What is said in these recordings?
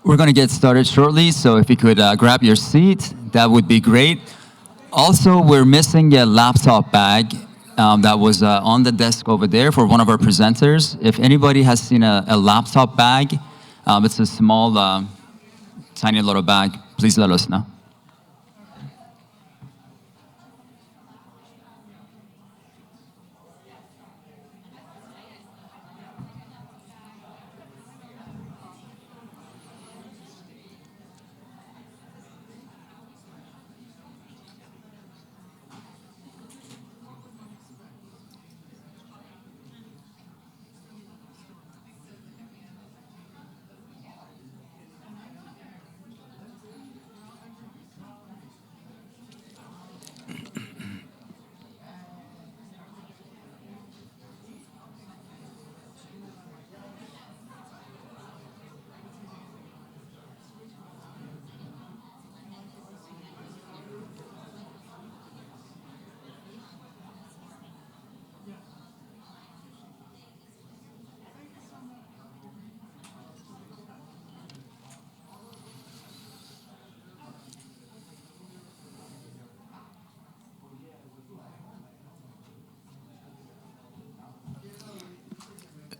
We're going to get started shortly, so if you could grab your seat, that would be great. Also, we're missing a laptop bag that was on the desk over there for one of our presenters. If anybody has seen a laptop bag, it's a small, tiny little bag, please let us know.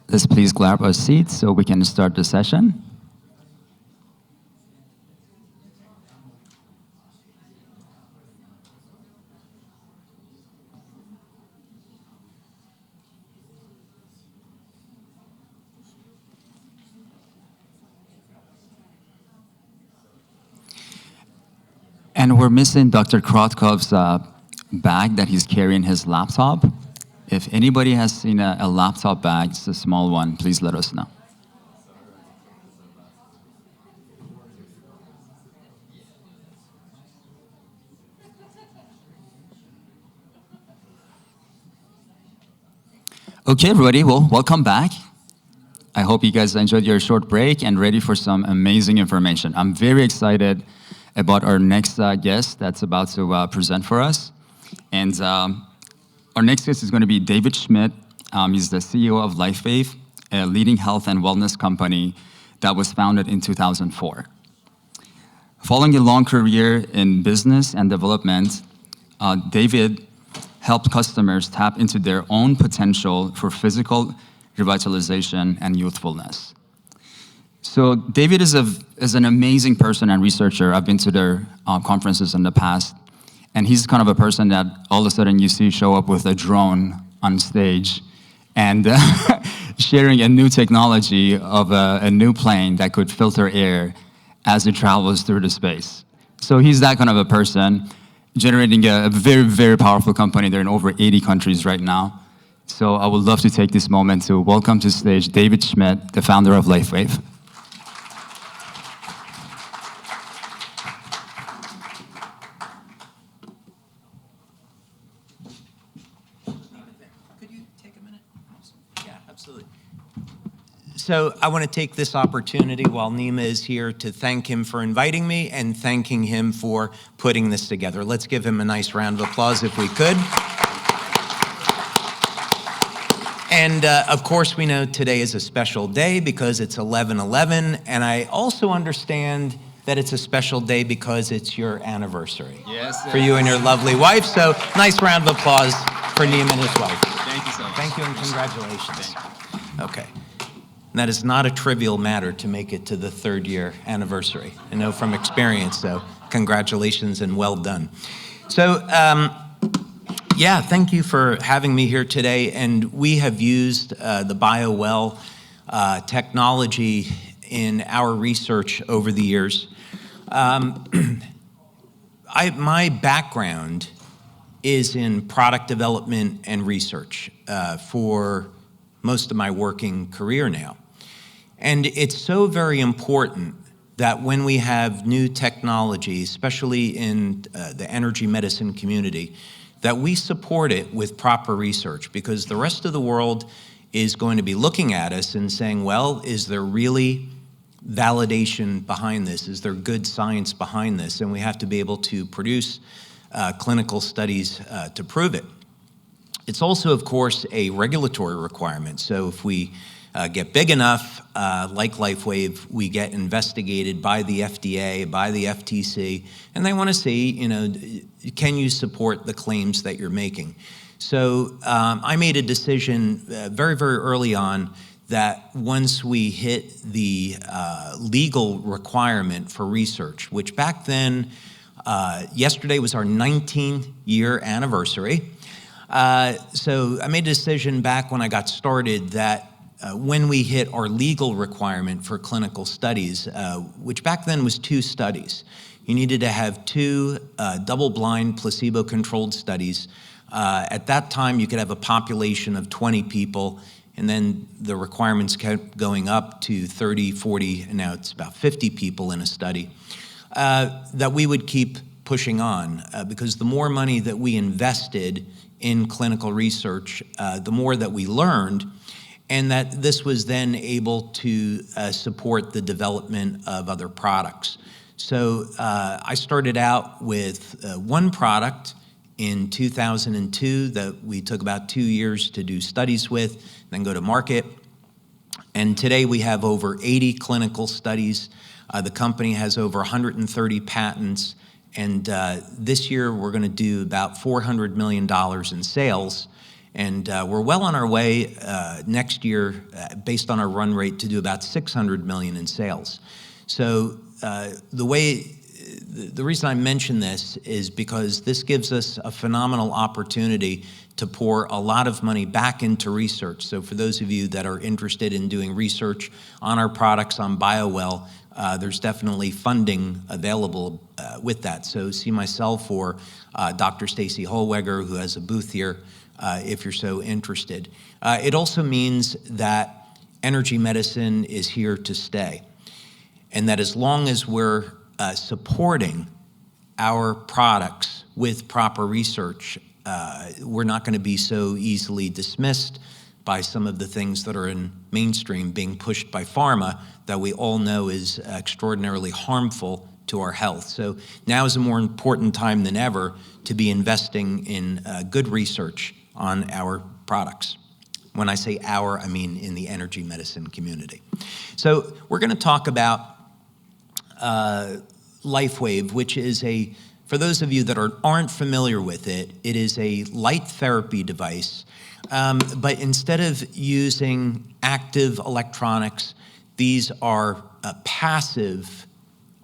Let's please grab our seats so we can start the session. And we're missing Dr. Krotkov's bag that he's carrying his laptop. If anybody has seen a laptop bag, it's a small one, please let us know. Okay, everybody, well, welcome back. I hope you guys enjoyed your short break and ready for some amazing information. I'm very excited about our next guest that's about to present for us. And our next guest is going to be David Scmidt. He's the CEO of LifeWave, a leading health and wellness company that was founded in 2004. Following a long career in business and development, David helped customers tap into their own potential for physical revitalization and youthfulness. So David is an amazing person and researcher. I've been to their conferences in the past. And he's kind of a person that all of a sudden you see show up with a drone on stage and sharing a new technology of a new plane that could filter air as it travels through the space. So he's that kind of a person, generating a very, very powerful company. They're in over 80 countries right now. So I would love to take this moment to welcome to stage David Scmidt, the founder of LifeWave. So I want to take this opportunity while Nima is here to thank him for inviting me and thanking him for putting this together. Let's give him a nice round of applause if we could. And of course, we know today is a special day because it's 11/11, and I also understand that it's a special day because it's your anniversary. Yes. For you and your lovely wife. So nice round of applause for Nima and his wife. Thank you so much. Thank you and congratulations. Okay. And that is not a trivial matter to make it to the 3rd year anniversary. I know from experience, so congratulations and well done. So, yeah, thank you for having me here today. And we have used the BioWell technology in our research over the years. My background is in product development and research for most of my working career now. And it's so very important that when we have new technology, especially in the energy medicine community, that we support it with proper research, because the rest of the world is going to be looking at us and saying, well, is there really validation behind this? Is there good science behind this? And we have to be able to produce clinical studies to prove it. It's also, of course, a regulatory requirement. So if we get big enough, like LifeWave, we get investigated by the FDA, by the FTC, and they want to see, can you support the claims that you're making? So I made a decision very, very early on that once we hit the legal requirement for research, which back then, yesterday was our 19th year anniversary. So I made a decision back when I got started that when we hit our legal requirement for clinical studies, which back then was 2 studies, you needed to have 2 double-blind placebo-controlled studies. At that time, you could have a population of 20 people, and then the requirements kept going up to 30, 40, and now it's about 50 people in a study, that we would keep pushing on because the more money that we invested in clinical research, the more that we learned, and that this was then able to support the development of other products. So I started out with 1 product in 2002 that we took about 2 years to do studies with, then go to market. And today we have over 80 clinical studies. The company has over 130 patents. And this year we're going to do about $400 million in sales. And we're well on our way next year, based on our run rate, to do about $600 million in sales. So the reason I mention this is because this gives us a phenomenal opportunity to pour a lot of money back into research. So for those of you that are interested in doing research on our products on BioWell, there's definitely funding available with that. So see myself or Dr. Staci Holweger, who has a booth here, if you're so interested. It also means that energy medicine is here to stay, and that as long as we're supporting our products with proper research, we're not going to be so easily dismissed by some of the things that are in mainstream being pushed by pharma that we all know is extraordinarily harmful to our health. So now is a more important time than ever to be investing in good research on our products. When I say our, I mean in the energy medicine community. So we're going to talk about LifeWave, which is for those of you that aren't familiar with it, it is a light therapy device. But instead of using active electronics, these are passive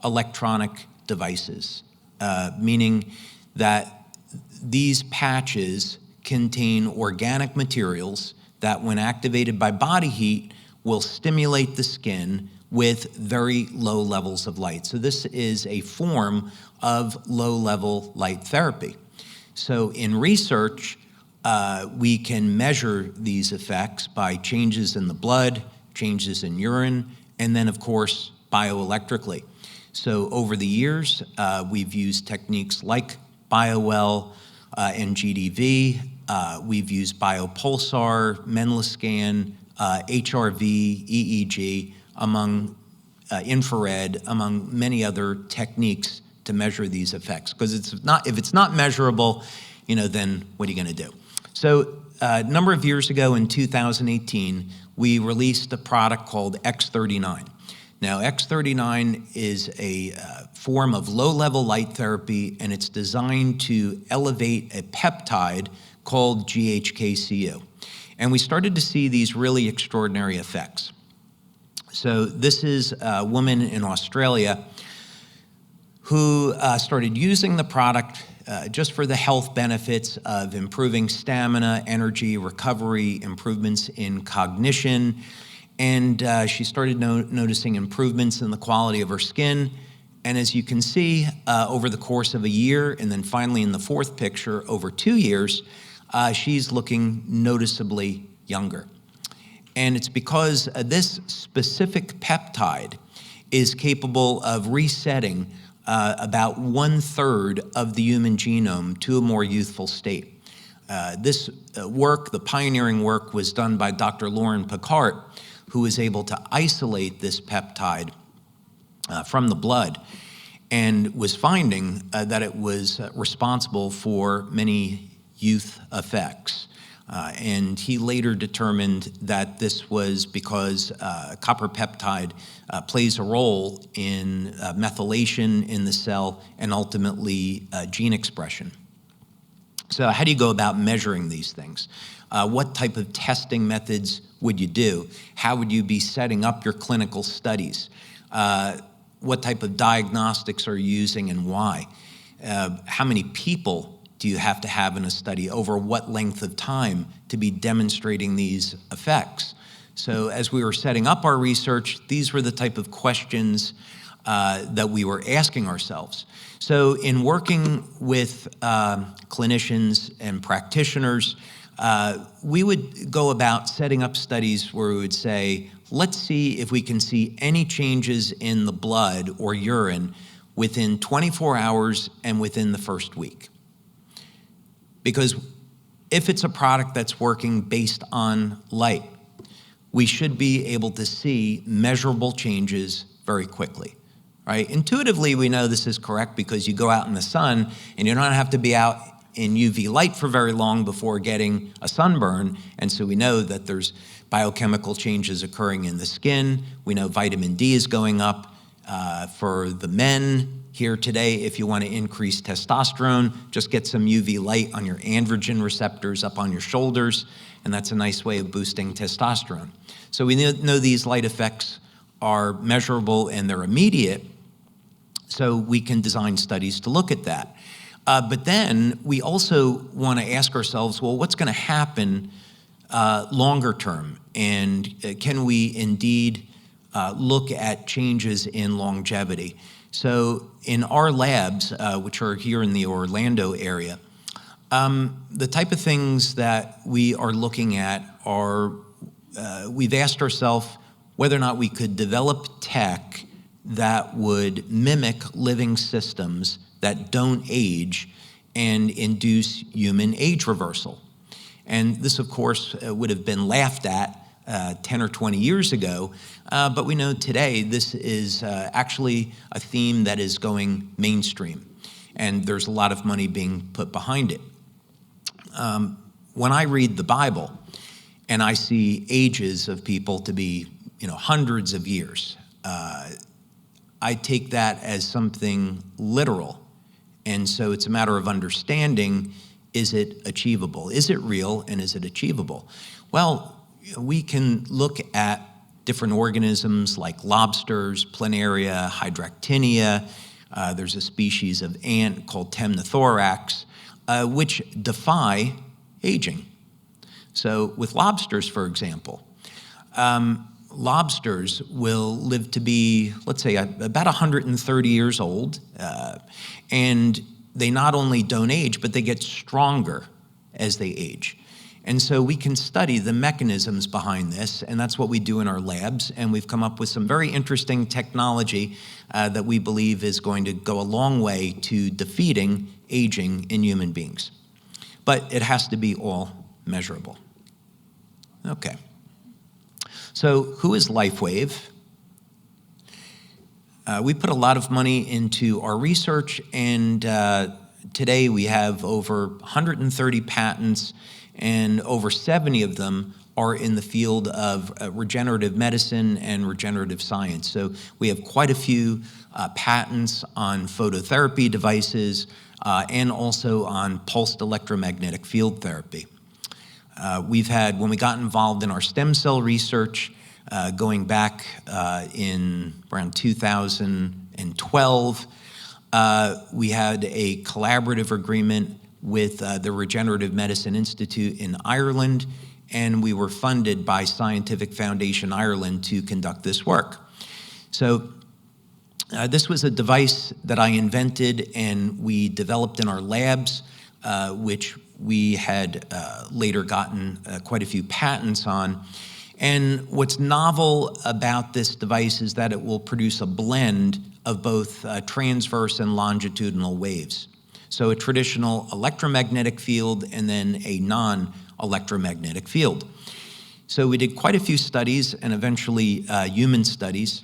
electronic devices, meaning that these patches contain organic materials that, when activated by body heat, will stimulate the skin with very low levels of light. So this is a form of low-level light therapy. So in research, we can measure these effects by changes in the blood, changes in urine, and then, of course, bioelectrically. So over the years, we've used techniques like BioWell and GDV. We've used biopulsar, Menla-scan, HRV, EEG, among infrared, among many other techniques to measure these effects. Because if it's not measurable, then what are you going to do? So a number of years ago in 2018, we released a product called X39. Now, X39 is a form of low-level light therapy, and it's designed to elevate a peptide called GHKCU. And we started to see these really extraordinary effects. So this is a woman in Australia who started using the product just for the health benefits of improving stamina, energy, recovery, improvements in cognition. And she started noticing improvements in the quality of her skin. And as you can see, over the course of a year, and then finally in the fourth picture, over 2 years, she's looking noticeably younger. And it's because this specific peptide is capable of resetting about 1/3 of the human genome to a more youthful state. This work, the pioneering work, was done by Dr. Lauren Picard, who was able to isolate this peptide from the blood and was finding that it was responsible for many youth effects. And he later determined that this was because copper peptide plays a role in methylation in the cell and ultimately gene expression. So how do you go about measuring these things? What type of testing methods would you do? How would you be setting up your clinical studies? What type of diagnostics are you using and why? How many people do you have to have in a study, over what length of time to be demonstrating these effects? So as we were setting up our research, these were the type of questions that we were asking ourselves. So in working with clinicians and practitioners, we would go about setting up studies where we would say, let's see if we can see any changes in the blood or urine within 24 hours and within the first week. Because if it's a product that's working based on light, we should be able to see measurable changes very quickly, right? Intuitively, we know this is correct because you go out in the sun and you don't have to be out in UV light for very long before getting a sunburn. And so we know that there's biochemical changes occurring in the skin. We know vitamin D is going up. For the men here today, if you want to increase testosterone, just get some UV light on your androgen receptors up on your shoulders, and that's a nice way of boosting testosterone. So we know these light effects are measurable and they're immediate, so we can design studies to look at that. But then we also want to ask ourselves, well, what's going to happen longer term? And can we indeed look at changes in longevity? So in our labs, which are here in the Orlando area, the type of things that we are looking at are, we've asked ourselves whether or not we could develop tech that would mimic living systems that don't age and induce human age reversal. And this, of course, would have been laughed at 10 or 20 years ago, but we know today this is actually a theme that is going mainstream, and there's a lot of money being put behind it. When I read the Bible and I see ages of people to be, hundreds of years, I take that as something literal, and so it's a matter of understanding, is it achievable? Is it real, and is it achievable? Well, we can look at different organisms like lobsters, planaria, hydractinia. There's a species of ant called temnothorax, which defy aging. So with lobsters, for example, lobsters will live to be, let's say, about 130 years old, and they not only don't age, but they get stronger as they age. And so we can study the mechanisms behind this, and that's what we do in our labs, and we've come up with some very interesting technology that we believe is going to go a long way to defeating aging in human beings. But it has to be all measurable. Okay. So who is LifeWave? We put a lot of money into our research, and today we have over 130 patents, and over 70 of them are in the field of regenerative medicine and regenerative science. So we have quite a few patents on phototherapy devices and also on pulsed electromagnetic field therapy. We've had, when we got involved in our stem cell research, going back in around 2012, we had a collaborative agreement with the Regenerative Medicine Institute in Ireland, and we were funded by Scientific Foundation Ireland to conduct this work. So this was a device that I invented and we developed in our labs, which we had later gotten quite a few patents on. And what's novel about this device is that it will produce a blend of both transverse and longitudinal waves. So a traditional electromagnetic field and then a non-electromagnetic field. So we did quite a few studies and eventually human studies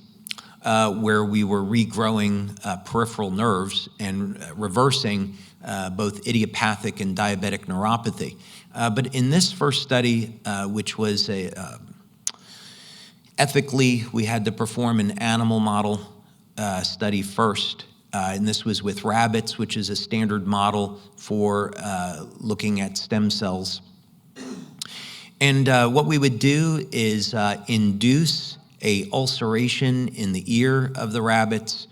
where we were regrowing peripheral nerves and reversing both idiopathic and diabetic neuropathy. But in this first study, which was ethically, we had to perform an animal model study first. And this was with rabbits, which is a standard model for looking at stem cells. And what we would do is induce a ulceration in the ear of the rabbits.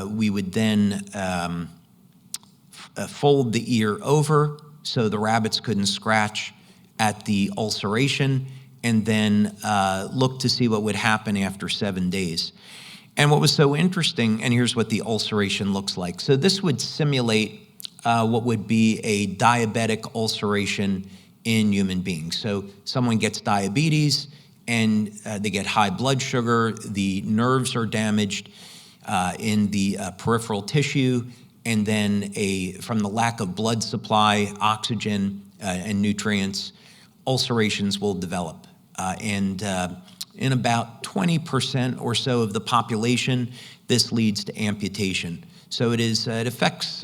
We would then fold the ear over so the rabbits couldn't scratch at the ulceration, and then look to see what would happen after 7 days. And what was so interesting, and here's what the ulceration looks like. So this would simulate what would be a diabetic ulceration in human beings. So someone gets diabetes and they get high blood sugar, the nerves are damaged in the peripheral tissue, and then from the lack of blood supply, oxygen, and nutrients, ulcerations will develop. And in about 20% or so of the population, this leads to amputation. So it affects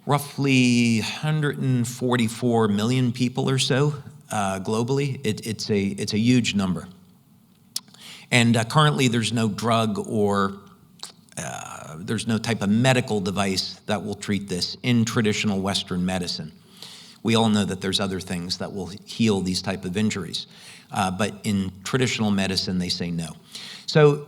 roughly 144 million people or so globally. It's a huge number. And currently there's no drug or there's no type of medical device that will treat this in traditional Western medicine. We all know that there's other things that will heal these type of injuries. But in traditional medicine, they say no. So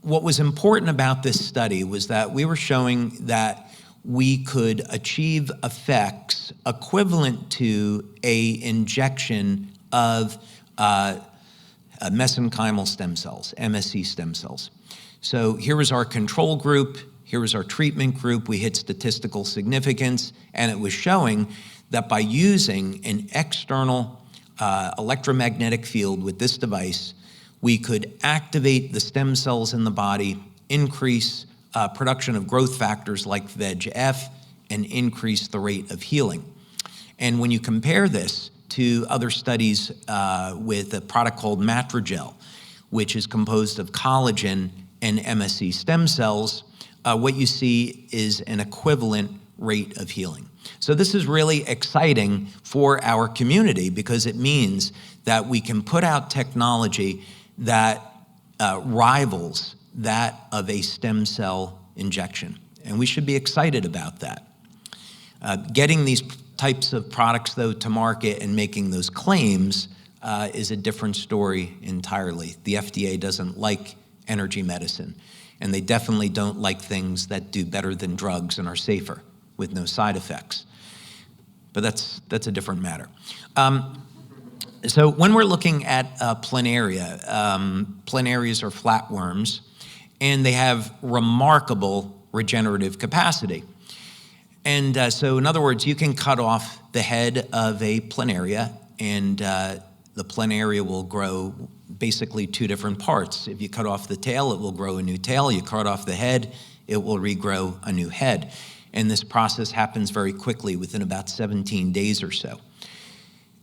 what was important about this study was that we were showing that we could achieve effects equivalent to an injection of mesenchymal stem cells, MSC stem cells. So here was our control group, here was our treatment group. We hit statistical significance, and it was showing that by using an external electromagnetic field with this device, we could activate the stem cells in the body, increase production of growth factors like VEGF, and increase the rate of healing. And when you compare this to other studies with a product called Matrigel, which is composed of collagen and MSC stem cells, what you see is an equivalent rate of healing. So this is really exciting for our community because it means that we can put out technology that rivals that of a stem cell injection. And we should be excited about that. Getting these types of products, though, to market and making those claims is a different story entirely. The FDA doesn't like energy medicine, and they definitely don't like things that do better than drugs and are safer with no side effects. But that's a different matter. So when we're looking at planaria, planarias are flatworms, and they have remarkable regenerative capacity. And so in other words, you can cut off the head of a planaria, and the planaria will grow basically two different parts. If you cut off the tail, it will grow a new tail. You cut off the head, it will regrow a new head. And this process happens very quickly, within about 17 days or so.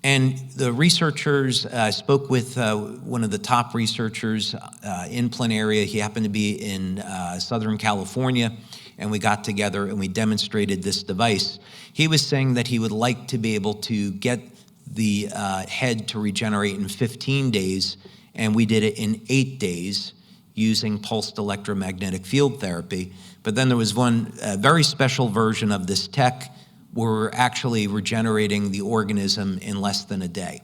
And the researchers, I spoke with one of the top researchers in planaria. He happened to be in Southern California, and we got together and we demonstrated this device. He was saying that he would like to be able to get the head to regenerate in 15 days, and we did it in 8 days using pulsed electromagnetic field therapy. But then there was one very special version of this tech where we're actually regenerating the organism in less than a day.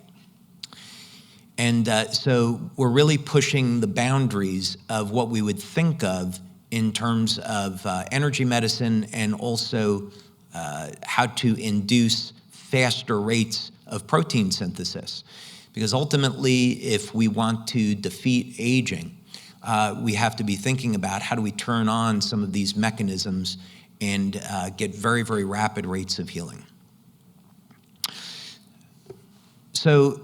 And so we're really pushing the boundaries of what we would think of in terms of energy medicine, and also how to induce faster rates of protein synthesis. Because ultimately, if we want to defeat aging, we have to be thinking about how do we turn on some of these mechanisms and get very, very rapid rates of healing. So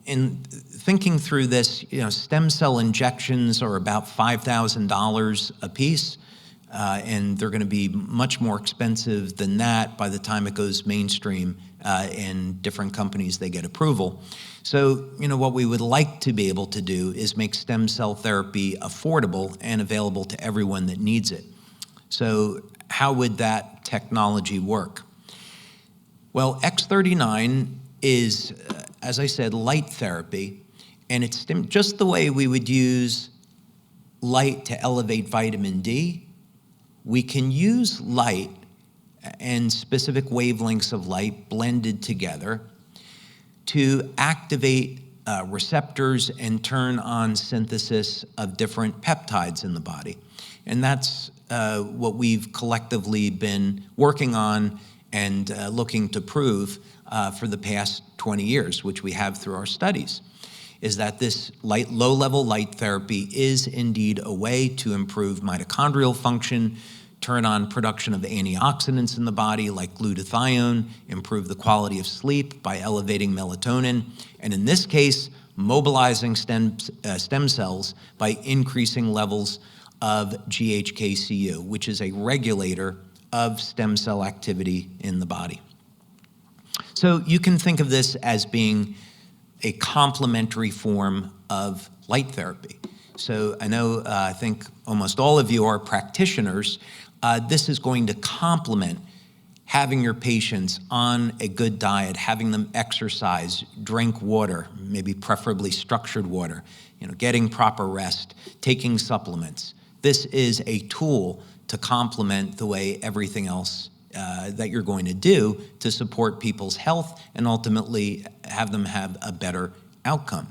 in thinking through this, stem cell injections are about $5,000 a piece, and they're going to be much more expensive than that by the time it goes mainstream, and different companies, they get approval. So, what we would like to be able to do is make stem cell therapy affordable and available to everyone that needs it. So how would that technology work? Well, X39 is, as I said, light therapy, and it's just the way we would use light to elevate vitamin D. We can use light and specific wavelengths of light blended together to activate receptors and turn on synthesis of different peptides in the body. And that's what we've collectively been working on and looking to prove for the past 20 years, which we have through our studies, is that this low-level light therapy is indeed a way to improve mitochondrial function, turn on production of antioxidants in the body like glutathione, improve the quality of sleep by elevating melatonin, and in this case, mobilizing stem cells by increasing levels of GHKCU, which is a regulator of stem cell activity in the body. So you can think of this as being a complementary form of light therapy. So I know, I think almost all of you are practitioners. This is going to complement having your patients on a good diet, having them exercise, drink water, maybe preferably structured water, getting proper rest, taking supplements. This is a tool to complement the way everything else that you're going to do to support people's health and ultimately have them have a better outcome.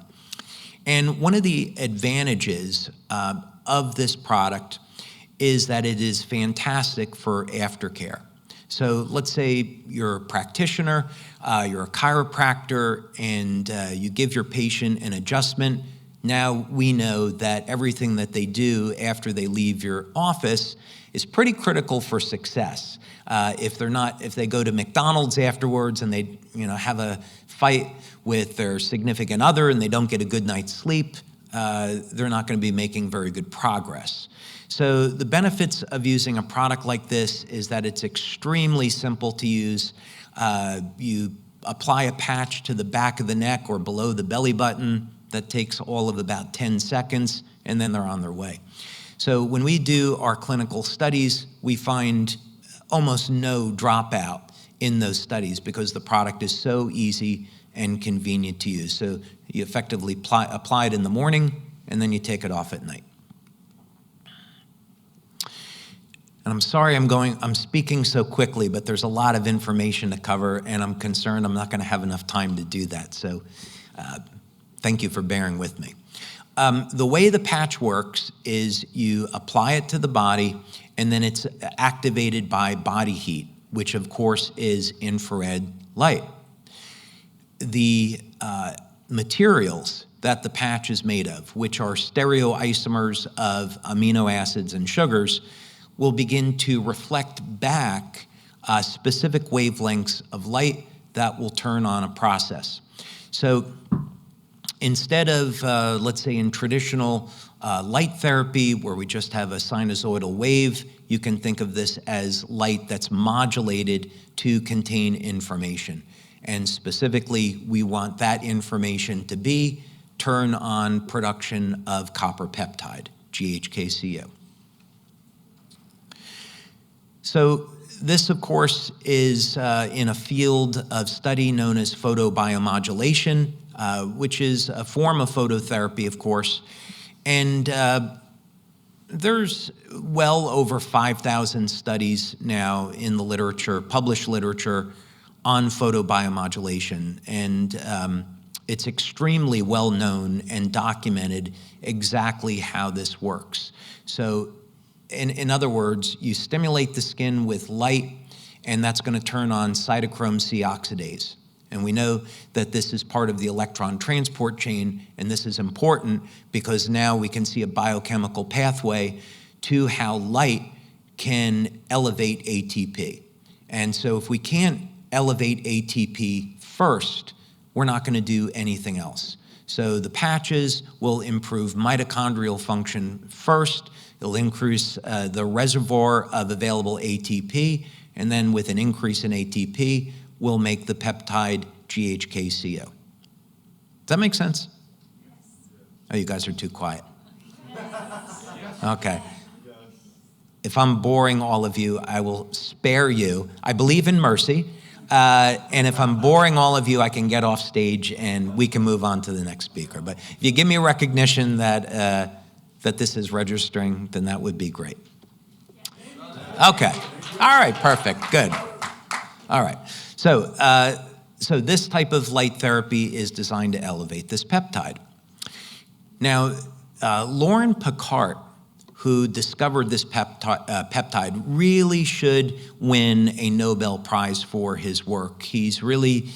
And one of the advantages of this product is that it is fantastic for aftercare. So let's say you're a practitioner, you're a chiropractor, and you give your patient an adjustment. Now we know that everything that they do after they leave your office is pretty critical for success. If they go to McDonald's afterwards and they have a fight with their significant other and they don't get a good night's sleep, they're not going to be making very good progress. So the benefits of using a product like this is that it's extremely simple to use. You apply a patch to the back of the neck or below the belly button. That takes all of about 10 seconds, and then they're on their way. So when we do our clinical studies, we find almost no dropout in those studies because the product is so easy and convenient to use. So you effectively apply it in the morning, and then you take it off at night. And I'm sorry I'm speaking so quickly, but there's a lot of information to cover, and I'm concerned I'm not going to have enough time to do that. So thank you for bearing with me. The way the patch works is you apply it to the body, and then it's activated by body heat, which of course is infrared light. The materials that the patch is made of, which are stereoisomers of amino acids and sugars, will begin to reflect back specific wavelengths of light that will turn on a process. So instead of, let's say in traditional light therapy where we just have a sinusoidal wave, you can think of this as light that's modulated to contain information. And specifically, we want that information to be turn on production of copper peptide, GHKCU. So this, of course, is in a field of study known as photobiomodulation, which is a form of phototherapy, of course. And there's well over 5,000 studies now in the literature, published literature, on photobiomodulation. And it's extremely well known and documented exactly how this works. So in other words, you stimulate the skin with light, and that's going to turn on cytochrome C oxidase. And we know that this is part of the electron transport chain, and this is important because now we can see a biochemical pathway to how light can elevate ATP. And so if we can't elevate ATP first, we're not going to do anything else. So the patches will improve mitochondrial function first. It'll increase the reservoir of available ATP, and then with an increase in ATP, we'll make the peptide GHKCO. Does that make sense? Yes. Oh, you guys are too quiet. Okay. if I'm boring all of you, I will spare you. I believe in mercy. And if I'm boring all of you, I can get off stage and we can move on to the next speaker. But if you give me a recognition that this is registering, then that would be great. Okay. All right, perfect, good. All right, so this type of light therapy is designed to elevate this peptide. Now, Lauren Picard, who discovered this peptide, really should win a Nobel Prize for his work. He's really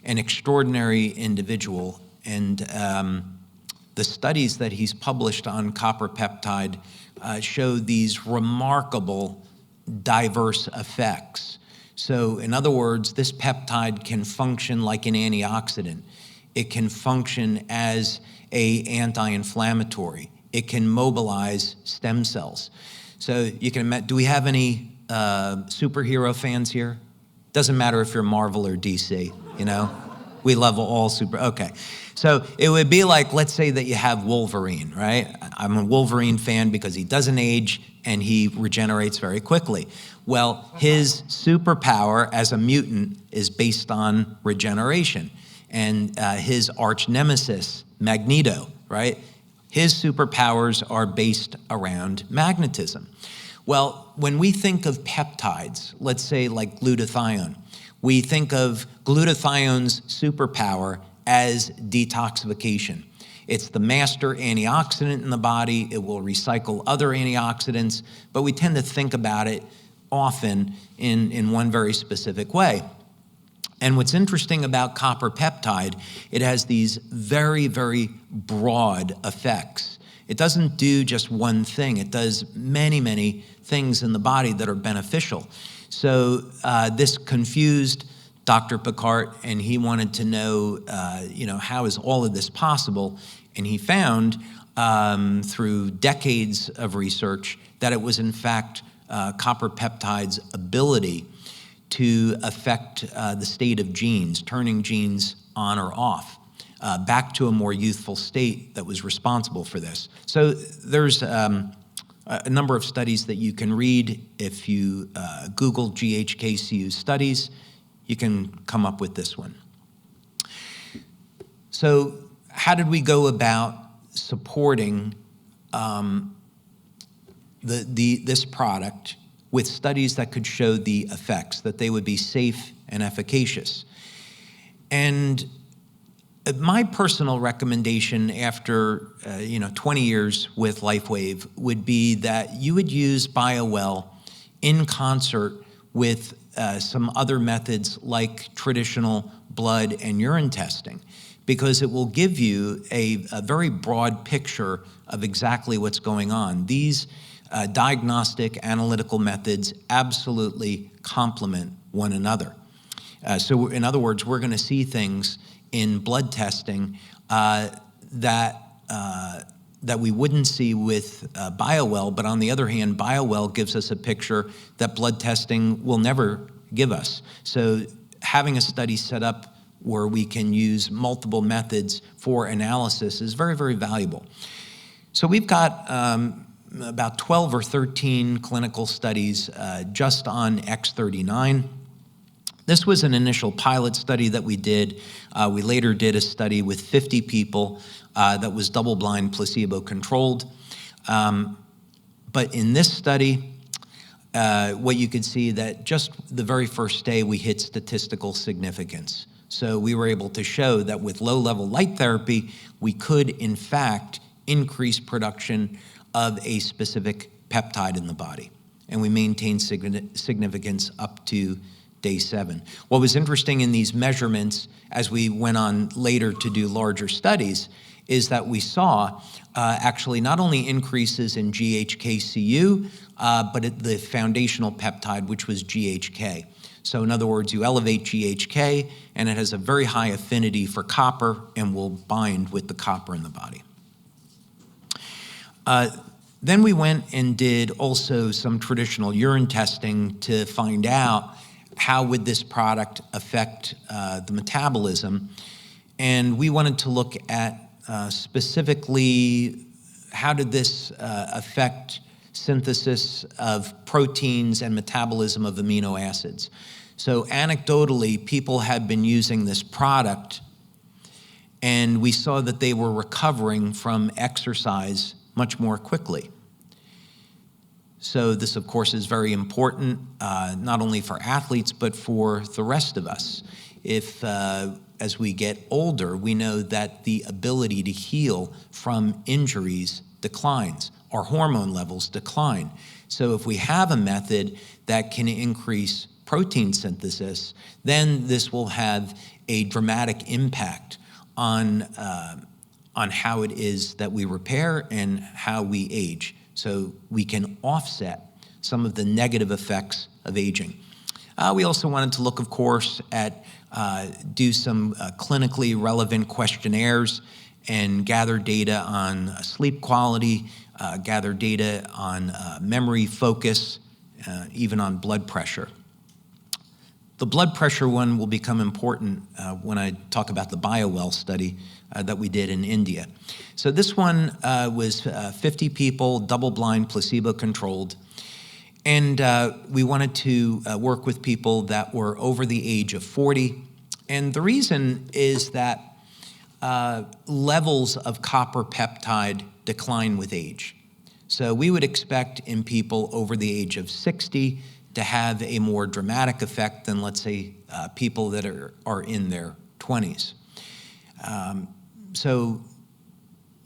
an extraordinary individual, and the studies that he's published on copper peptide show these remarkable diverse effects. So in other words, this peptide can function like an antioxidant. It can function as an anti-inflammatory. It can mobilize stem cells. So you can imagine, do we have any superhero fans here? Doesn't matter if you're Marvel or DC, you know? We love all okay. So it would be like, let's say that you have Wolverine, right? I'm a Wolverine fan because he doesn't age and he regenerates very quickly. Well, his superpower as a mutant is based on regeneration. And his arch nemesis, Magneto, right? His superpowers are based around magnetism. Well, when we think of peptides, let's say like glutathione, we think of glutathione's superpower as detoxification. It's the master antioxidant in the body. It will recycle other antioxidants, but we tend to think about it often in one very specific way. And what's interesting about copper peptide, it has these very, very broad effects. It doesn't do just one thing. It does many, many things in the body that are beneficial. So this confused Dr. Picard, and he wanted to know, how is all of this possible? And he found through decades of research that it was in fact copper peptide's ability to affect the state of genes, turning genes on or off, back to a more youthful state that was responsible for this. So there's a number of studies that you can read. If you Google GHKCU studies, you can come up with this one. So how did we go about supporting this product with studies that could show the effects, that they would be safe and efficacious? And my personal recommendation after 20 years with LifeWave would be that you would use BioWell in concert with some other methods like traditional blood and urine testing, because it will give you a very broad picture of exactly what's going on. These diagnostic analytical methods absolutely complement one another. So in other words, we're going to see things in blood testing that we wouldn't see with BioWell, but on the other hand, BioWell gives us a picture that blood testing will never give us. So having a study set up where we can use multiple methods for analysis is very, very valuable. So we've got about 12 or 13 clinical studies just on X39. This was an initial pilot study that we did. We later did a study with 50 people that was double-blind, placebo-controlled. But in this study, what you could see that just the very first day we hit statistical significance. So we were able to show that with low-level light therapy, we could, in fact, increase production of a specific peptide in the body. And we maintained significance up to day 7. What was interesting in these measurements, as we went on later to do larger studies, is that we saw actually not only increases in GHKCU, but the foundational peptide, which was GHK. So in other words, you elevate GHK, and it has a very high affinity for copper and will bind with the copper in the body. Then we went and did also some traditional urine testing to find out how would this product affect the metabolism. And we wanted to look at specifically how did this affect synthesis of proteins and metabolism of amino acids. So anecdotally, people have been using this product, and we saw that they were recovering from exercise much more quickly. So this, of course, is very important, not only for athletes, but for the rest of us. If, as we get older, we know that the ability to heal from injuries declines. Our hormone levels decline. So if we have a method that can increase protein synthesis, then this will have a dramatic impact on how it is that we repair and how we age. So we can offset some of the negative effects of aging. We also wanted to look, of course, at do some clinically relevant questionnaires and gather data on sleep quality, gather data on memory, focus, even on blood pressure. The blood pressure one will become important when I talk about the BioWell study that we did in India. So this one was 50 people, double-blind, placebo-controlled, and we wanted to work with people that were over the age of 40. And the reason is that levels of copper peptide decline with age. So we would expect in people over the age of 60 to have a more dramatic effect than, let's say, people that are in their 20s. So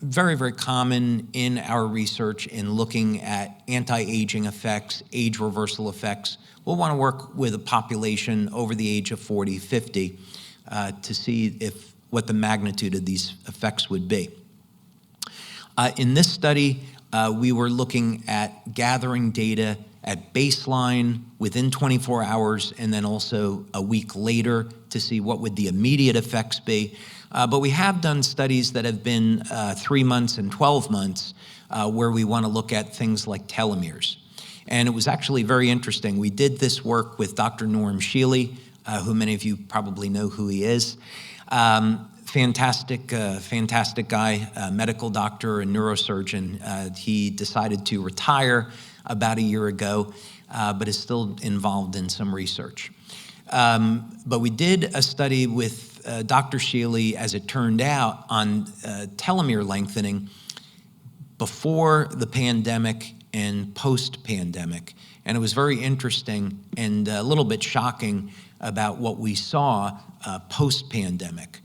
very, very common in our research in looking at anti-aging effects, age reversal effects. We'll want to work with a population over the age of 40, 50 to see what the magnitude of these effects would be. In this study, we were looking at gathering data at baseline, within 24 hours, and then also a week later to see what would the immediate effects be. But we have done studies that have been 3 months and 12 months where we want to look at things like telomeres. And it was actually very interesting. We did this work with Dr. Norm Shealy, who many of you probably know who he is. Fantastic guy, medical doctor and neurosurgeon. He decided to retire about a year ago, but is still involved in some research. But we did a study with Dr. Shealy, as it turned out, on telomere lengthening before the pandemic and post-pandemic. And it was very interesting and a little bit shocking about what we saw post-pandemic.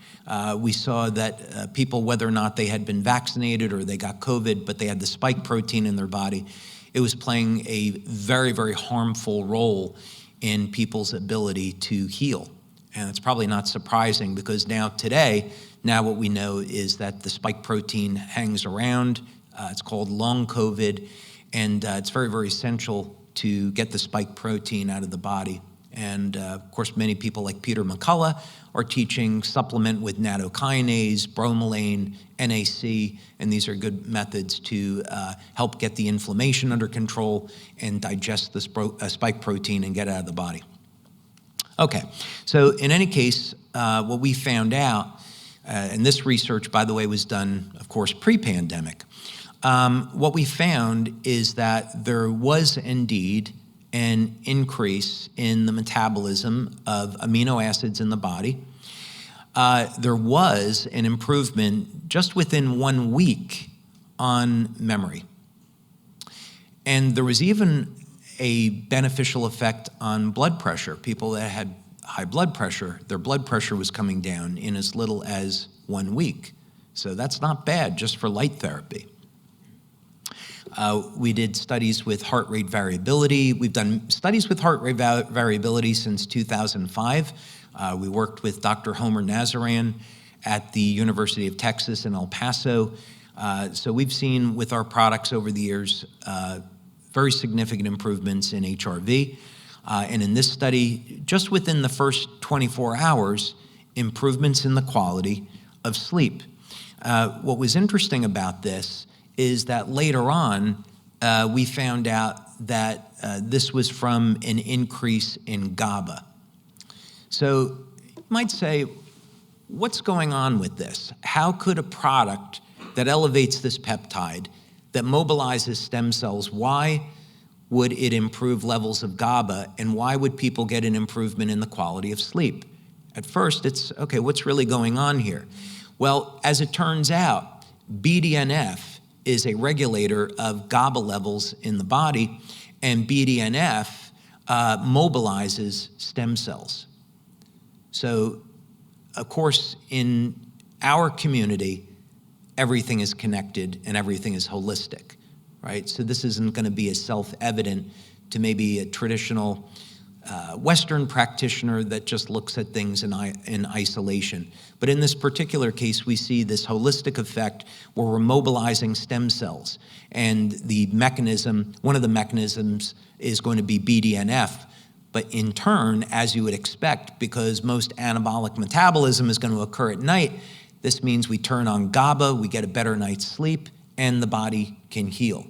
We saw that people, whether or not they had been vaccinated or they got COVID, but they had the spike protein in their body, it was playing a very, very harmful role in people's ability to heal. And it's probably not surprising because today what we know is that the spike protein hangs around. It's called long COVID, and it's very, very essential to get the spike protein out of the body. And of course, many people like Peter McCullough are teaching supplement with nattokinase, bromelain, NAC, and these are good methods to help get the inflammation under control and digest the spike protein and get it out of the body. Okay, so in any case, what we found out, and this research, by the way, was done, of course, pre-pandemic. What we found is that there was indeed an increase in the metabolism of amino acids in the body. There was an improvement just within 1 week on memory. And there was even a beneficial effect on blood pressure. People that had high blood pressure, their blood pressure was coming down in as little as 1 week. So that's not bad just for light therapy. We did studies with heart rate variability. We've done studies with heart rate variability since 2005. We worked with Dr. Homer Nazaran at the University of Texas in El Paso. So we've seen with our products over the years very significant improvements in HRV. And in this study, just within the first 24 hours, improvements in the quality of sleep. What was interesting about this is that later on, we found out that this was from an increase in GABA. So you might say, what's going on with this? How could a product that elevates this peptide that mobilizes stem cells. Why would it improve levels of GABA, and why would people get an improvement in the quality of sleep? At first, it's, okay, what's really going on here? Well, as it turns out, BDNF is a regulator of GABA levels in the body, and BDNF mobilizes stem cells. So, of course, in our community, everything is connected and everything is holistic, right? So this isn't going to be as self-evident to maybe a traditional Western practitioner that just looks at things in isolation. But in this particular case, we see this holistic effect where we're mobilizing stem cells. And the mechanism, one of the mechanisms is going to be BDNF. But in turn, as you would expect, because most anabolic metabolism is going to occur at night, this means we turn on GABA, we get a better night's sleep, and the body can heal.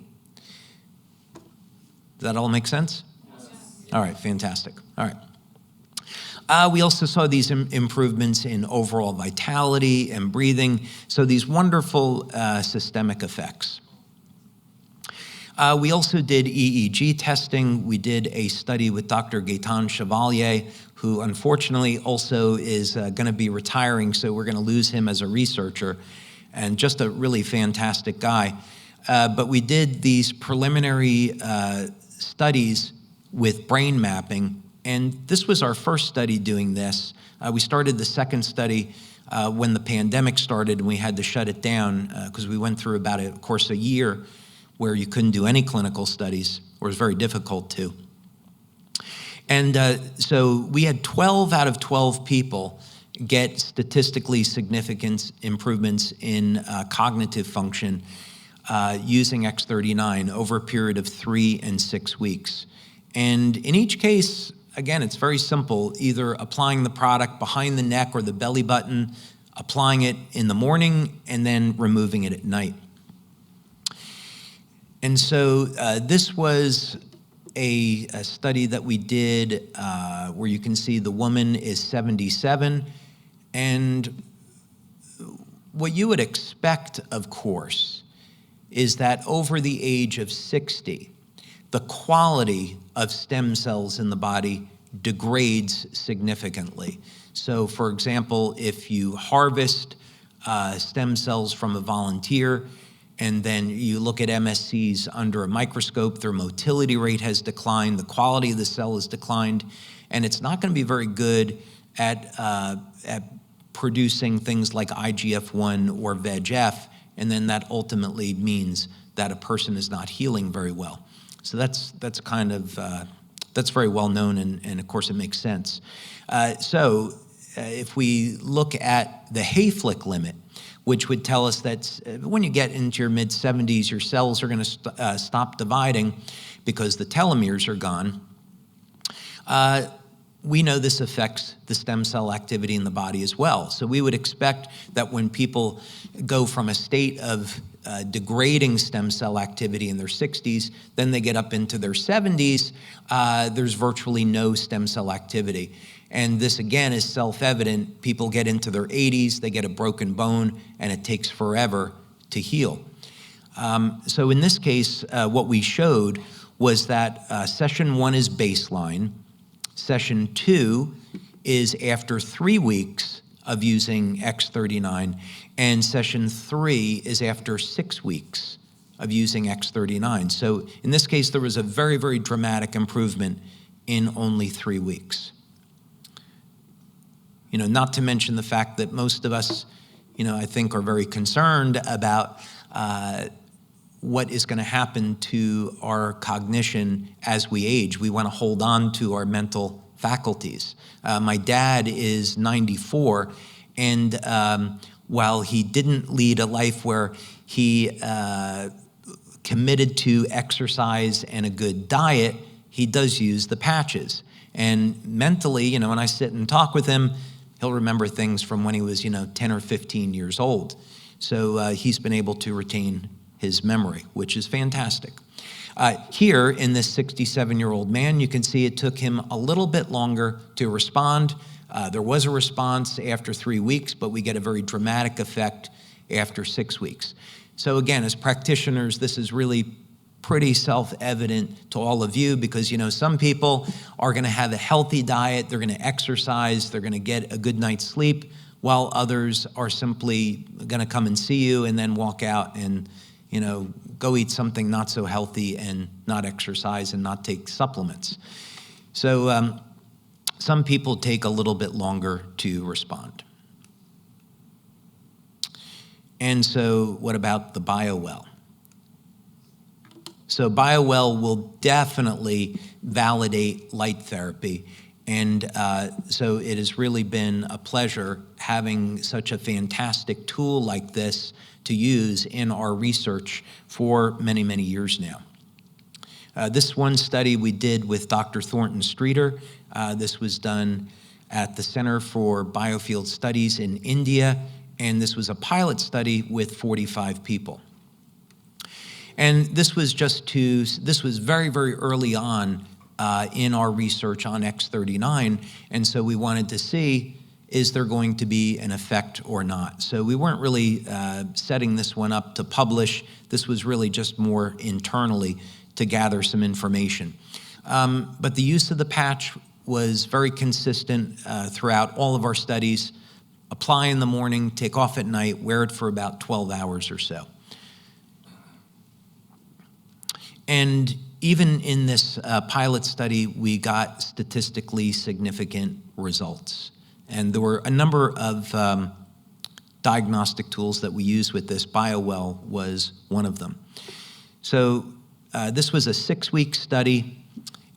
Does that all make sense? Yes. All right, fantastic. All right. We also saw these improvements in overall vitality and breathing, so these wonderful systemic effects. We also did EEG testing. We did a study with Dr. Gaetan Chevalier, who unfortunately also is going to be retiring, so we're going to lose him as a researcher, and just a really fantastic guy. But we did these preliminary studies with brain mapping, and this was our first study doing this. We started the second study when the pandemic started, and we had to shut it down because we went through about, of course, a year where you couldn't do any clinical studies, or it was very difficult to. And so we had 12 out of 12 people get statistically significant improvements in cognitive function using X39 over a period of 3 and 6 weeks. And in each case, again, it's very simple, either applying the product behind the neck or the belly button, applying it in the morning, and then removing it at night. And so this was a study that we did where you can see the woman is 77. And what you would expect, of course, is that over the age of 60, the quality of stem cells in the body degrades significantly. So, for example, if you harvest stem cells from a volunteer, and then you look at MSCs under a microscope, their motility rate has declined, the quality of the cell has declined, and it's not going to be very good at producing things like IGF-1 or VEGF, and then that ultimately means that a person is not healing very well. So that's kind of, that's very well known, and of course it makes sense. So if we look at the Hayflick limit, which would tell us that when you get into your mid-70s, your cells are going to stop dividing because the telomeres are gone. We know this affects the stem cell activity in the body as well. So we would expect that when people go from a state of degrading stem cell activity in their 60s, then they get up into their 70s, there's virtually no stem cell activity. And this, again, is self-evident. People get into their 80s, they get a broken bone, and it takes forever to heal. So in this case, what we showed was that session 1 is baseline. Session 2 is after 3 weeks of using X39, and session 3 is after 6 weeks of using X39. So in this case, there was a very, very dramatic improvement in only 3 weeks. You know, not to mention the fact that most of us, you know, I think are very concerned about what is going to happen to our cognition as we age. We want to hold on to our mental faculties. My dad is 94, and while he didn't lead a life where he committed to exercise and a good diet, he does use the patches. And mentally, you know, when I sit and talk with him, he'll remember things from when he was, 10 or 15 years old. So he's been able to retain his memory, which is fantastic. Here in this 67-year-old man, you can see it took him a little bit longer to respond. There was a response after 3 weeks, but we get a very dramatic effect after 6 weeks. So again, as practitioners, this is really pretty self-evident to all of you because, some people are going to have a healthy diet, they're going to exercise, they're going to get a good night's sleep, while others are simply going to come and see you and then walk out and, go eat something not so healthy and not exercise and not take supplements. So some people take a little bit longer to respond. And so what about the BioWell? So BioWell will definitely validate light therapy. And so it has really been a pleasure having such a fantastic tool like this to use in our research for many, many years now. This one study we did with Dr. Thornton Streeter. This was done at the Center for Biofield Studies in India, and this was a pilot study with 45 people. And this was very, very early on in our research on X39, and so we wanted to see, is there going to be an effect or not? So we weren't really setting this one up to publish. This was really just more internally to gather some information. But the use of the patch was very consistent throughout all of our studies. Apply in the morning, take off at night, wear it for about 12 hours or so. And even in this pilot study, we got statistically significant results. And there were a number of diagnostic tools that we use with this. BioWell was one of them. So this was a 6-week study,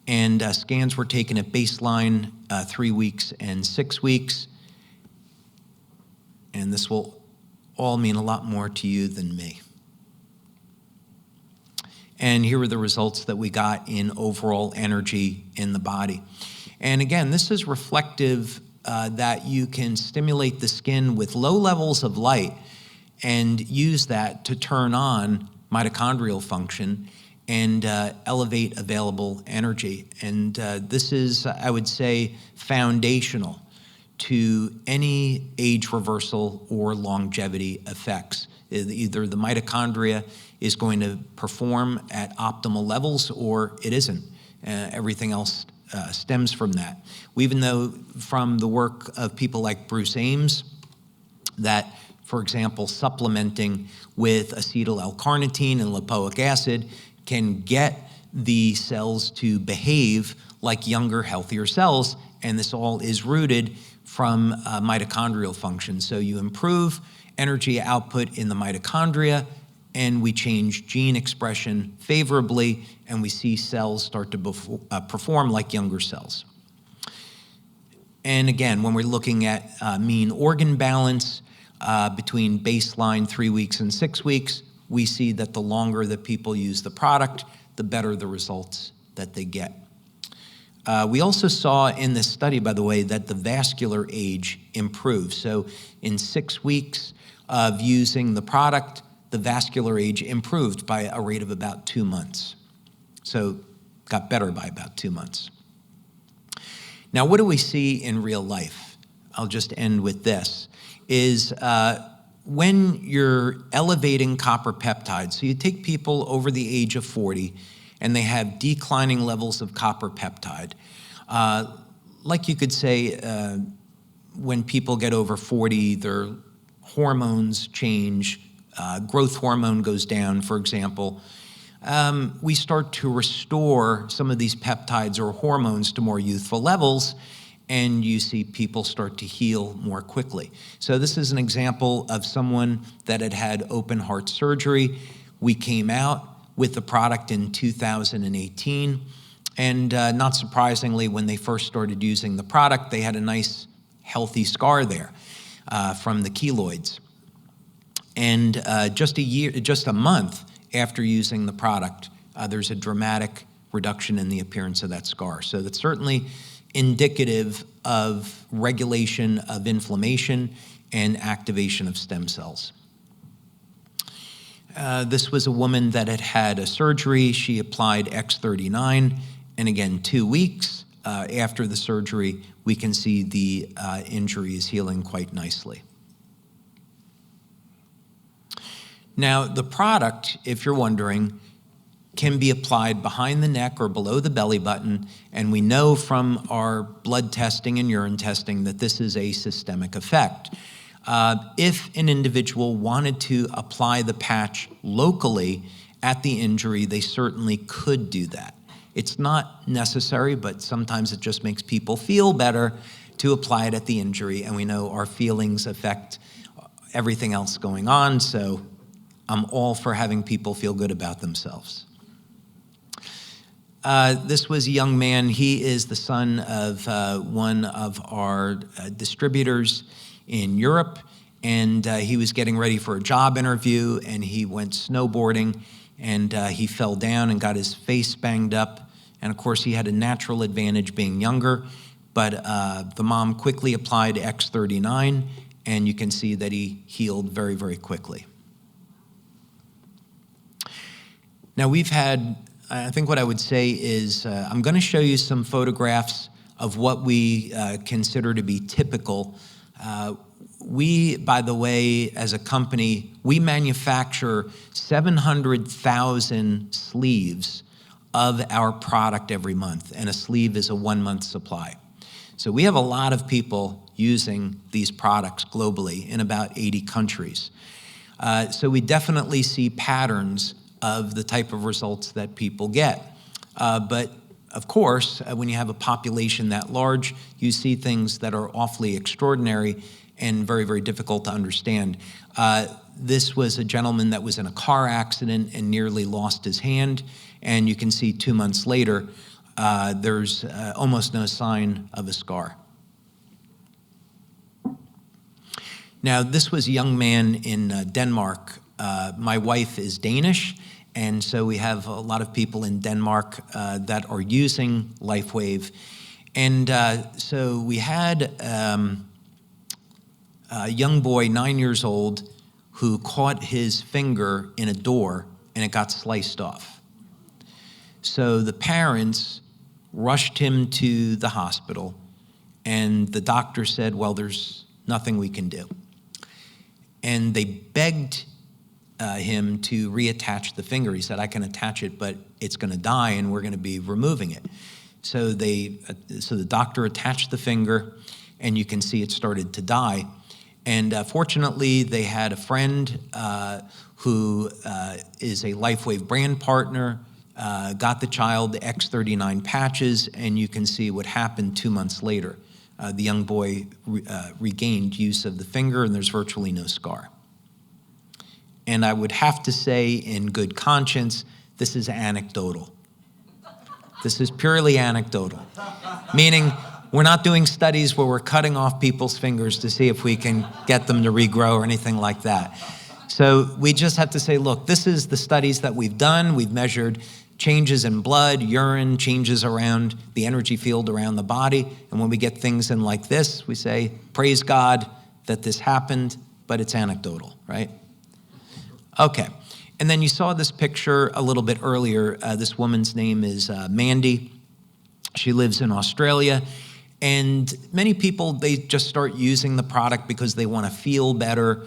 and scans were taken at baseline, 3 weeks and 6 weeks. And this will all mean a lot more to you than me. And here are the results that we got in overall energy in the body. And again, this is reflective that you can stimulate the skin with low levels of light and use that to turn on mitochondrial function and elevate available energy. And this is, I would say, foundational to any age reversal or longevity effects. Either the mitochondria is going to perform at optimal levels or it isn't. Everything else stems from that. We even know from the work of people like Bruce Ames that, for example, supplementing with acetyl L-carnitine and lipoic acid can get the cells to behave like younger, healthier cells, and this all is rooted from mitochondrial function. So you improve energy output in the mitochondria, and we change gene expression favorably, and we see cells start to perform like younger cells. And again, when we're looking at mean organ balance between baseline 3 weeks and 6 weeks, we see that the longer that people use the product, the better the results that they get. We also saw in this study, by the way, that the vascular age improves. So in 6 weeks of using the product, the vascular age improved by a rate of about 2 months. So got better by about 2 months. Now, what do we see in real life? I'll just end with this, is when you're elevating copper peptides, so you take people over the age of 40 and they have declining levels of copper peptide. Like you could say, when people get over 40, their hormones change, growth hormone goes down, for example. We start to restore some of these peptides or hormones to more youthful levels, and you see people start to heal more quickly. So this is an example of someone that had had open heart surgery. We came out with the product in 2018, and not surprisingly, when they first started using the product, they had a nice healthy scar there from the keloids. And just a month after using the product, there's a dramatic reduction in the appearance of that scar. So that's certainly indicative of regulation of inflammation and activation of stem cells. This was a woman that had had a surgery. She applied X39, and again, 2 weeks after the surgery, we can see the injury is healing quite nicely. Now, the product, if you're wondering, can be applied behind the neck or below the belly button, and we know from our blood testing and urine testing that this is a systemic effect. If an individual wanted to apply the patch locally at the injury, they certainly could do that. It's not necessary, but sometimes it just makes people feel better to apply it at the injury, and we know our feelings affect everything else going on, so I'm all for having people feel good about themselves. This was a young man. He is the son of one of our distributors in Europe, and he was getting ready for a job interview, and he went snowboarding, and he fell down and got his face banged up. And of course, he had a natural advantage being younger, but the mom quickly applied X39, and you can see that he healed very, very quickly. Now, we've had, I think what I would say is, I'm going to show you some photographs of what we consider to be typical. We, by the way, as a company, we manufacture 700,000 sleeves of our product every month, and a sleeve is a 1-month supply. So we have a lot of people using these products globally in about 80 countries. So we definitely see patterns of the type of results that people get. But of course, when you have a population that large, you see things that are awfully extraordinary and very, very difficult to understand. This was a gentleman that was in a car accident and nearly lost his hand, and you can see 2 months later, there's almost no sign of a scar. Now, this was a young man in Denmark. My wife is Danish, and so we have a lot of people in Denmark that are using LifeWave. And so we had a young boy, 9 years old, who caught his finger in a door and it got sliced off. So the parents rushed him to the hospital, and the doctor said, well, there's nothing we can do. And they begged him to reattach the finger. He said, I can attach it, but it's going to die, and we're going to be removing it. So the doctor attached the finger, and you can see it started to die. And fortunately, they had a friend who is a LifeWave brand partner, got the child the X39 patches, and you can see what happened 2 months later. The young boy regained use of the finger, and there's virtually no scar. And I would have to say, in good conscience, this is anecdotal. This is purely anecdotal, meaning we're not doing studies where we're cutting off people's fingers to see if we can get them to regrow or anything like that. So we just have to say, look, this is the studies that we've done. We've measured changes in blood, urine, changes around the energy field around the body. And when we get things in like this, we say, praise God that this happened, but it's anecdotal, right? Okay. And then you saw this picture a little bit earlier. This woman's name is Mandy. She lives in Australia. And many people, they just start using the product because they want to feel better.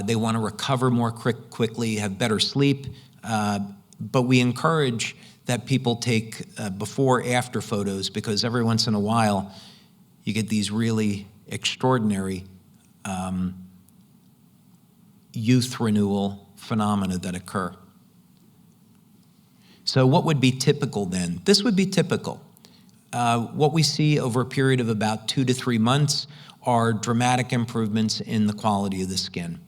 They want to recover more quickly, have better sleep. But we encourage that people take before-after photos, because every once in a while you get these really extraordinary youth renewal phenomena that occur. So what would be typical then? This would be typical. What we see over a period of about 2 to 3 months are dramatic improvements in the quality of the skin.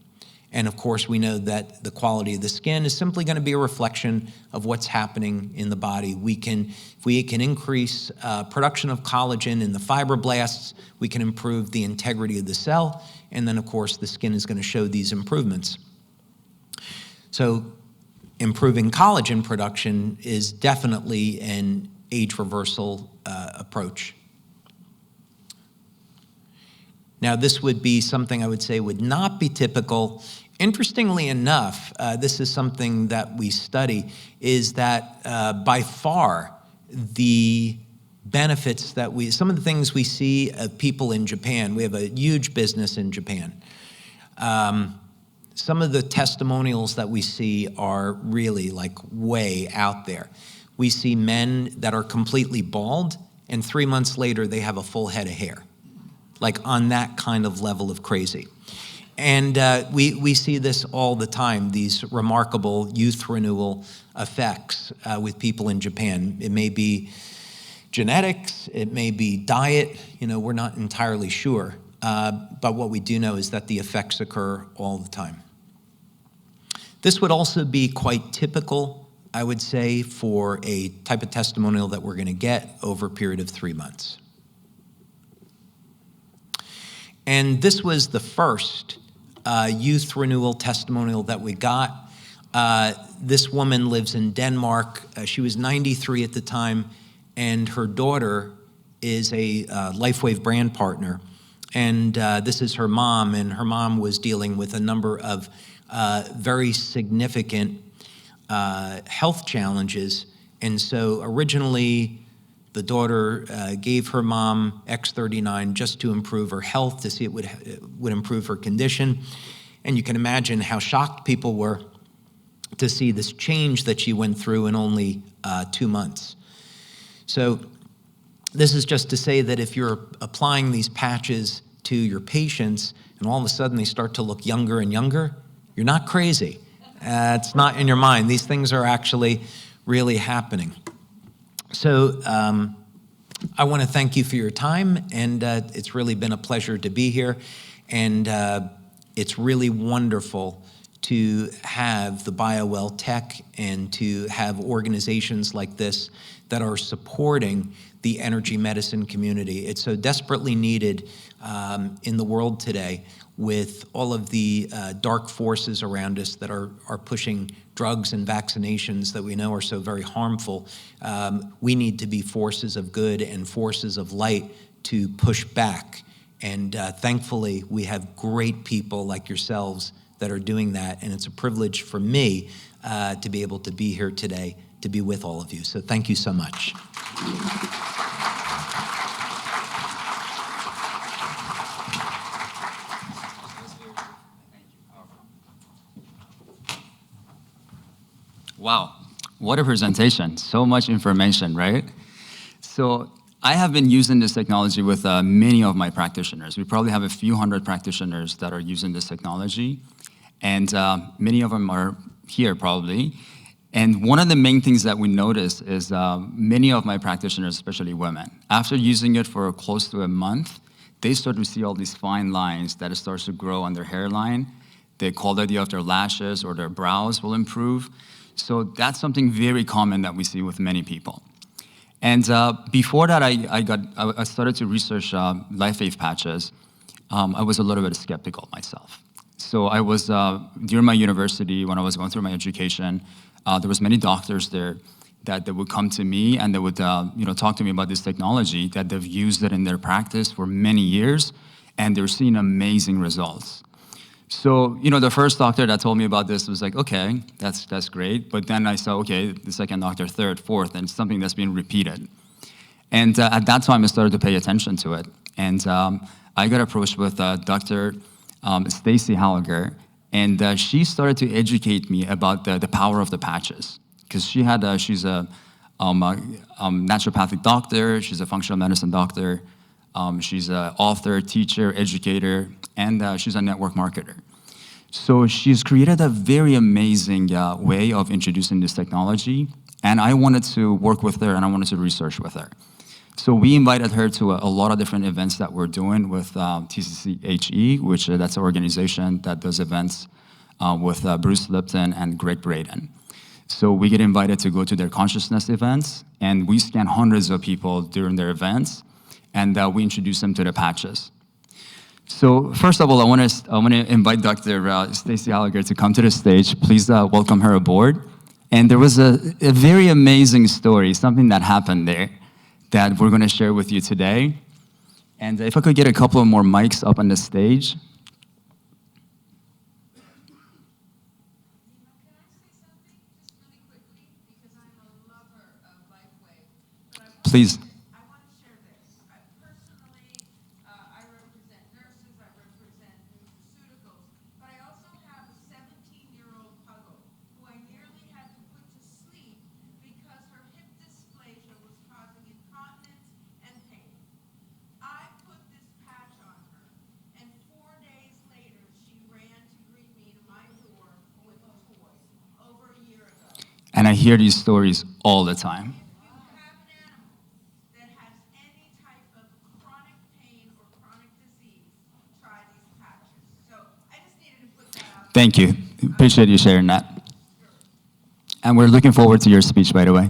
And of course, we know that the quality of the skin is simply going to be a reflection of what's happening in the body. If we can increase production of collagen in the fibroblasts, we can improve the integrity of the cell, and then of course the skin is going to show these improvements. So improving collagen production is definitely an age reversal approach. Now, this would be something I would say would not be typical. Interestingly enough, this is something that we study, is that by far the benefits that some of the things we see of people in Japan, we have a huge business in Japan. some of the testimonials that we see are really like way out there. We see men that are completely bald, and 3 months later they have a full head of hair, like on that kind of level of crazy. And we see this all the time, these remarkable youth renewal effects with people in Japan. It may be genetics, it may be diet, we're not entirely sure. But what we do know is that the effects occur all the time. This would also be quite typical, I would say, for a type of testimonial that we're going to get over a period of 3 months. And this was the first youth renewal testimonial that we got. This woman lives in Denmark. She was 93 at the time, and her daughter is a LifeWave brand partner. And this is her mom, and her mom was dealing with a number of very significant health challenges. And so originally, the daughter gave her mom X39 just to improve her health, to see it would improve her condition. And you can imagine how shocked people were to see this change that she went through in only 2 months. So this is just to say that if you're applying these patches to your patients and all of a sudden they start to look younger and younger, you're not crazy. It's not in your mind. These things are actually really happening. So I want to thank you for your time, and it's really been a pleasure to be here. And it's really wonderful to have the BioWell tech and to have organizations like this that are supporting the energy medicine community. It's so desperately needed in the world today, with all of the dark forces around us that are pushing drugs and vaccinations that we know are so very harmful. We need to be forces of good and forces of light to push back. And thankfully, we have great people like yourselves that are doing that. And it's a privilege for me to be able to be here today, to be with all of you. So thank you so much. Wow, what a presentation. So much information, right? So I have been using this technology with many of my practitioners. We probably have a few hundred practitioners that are using this technology, and many of them are here probably. And one of the main things that we notice is many of my practitioners, especially women, after using it for close to a month, they start to see all these fine lines that starts to grow on their hairline. The quality of their lashes or their brows will improve. So that's something very common that we see with many people. And before that, I started to research LifeWave patches. I was a little bit skeptical myself. So I was, during my university, when I was going through my education, there was many doctors there that would come to me and they would talk to me about this technology, that they've used it in their practice for many years, and they're seeing amazing results. So, the first doctor that told me about this was like, okay, that's great. But then I saw, okay, the second doctor, third, fourth, and it's something that's being repeated. And at that time, I started to pay attention to it. And I got approached with Dr. Staci Halliger, and she started to educate me about the power of the patches. Because she's a naturopathic doctor, she's a functional medicine doctor, she's an author, teacher, educator, and she's a network marketer. So she's created a very amazing way of introducing this technology, and I wanted to work with her and I wanted to research with her. So we invited her to a lot of different events that we're doing with TCCHE, which that's an organization that does events with Bruce Lipton and Greg Braden. So we get invited to go to their consciousness events, and we scan hundreds of people during their events, and we introduce them to the patches. So first of all, I want to invite Dr. Staci Halliger to come to the stage. Please welcome her aboard. And there was a very amazing story, something that happened there that we're going to share with you today. And if I could get a couple of more mics up on the stage. Please. I hear these stories all the time. Thank you. Appreciate you sharing that. And we're looking forward to your speech, by the way.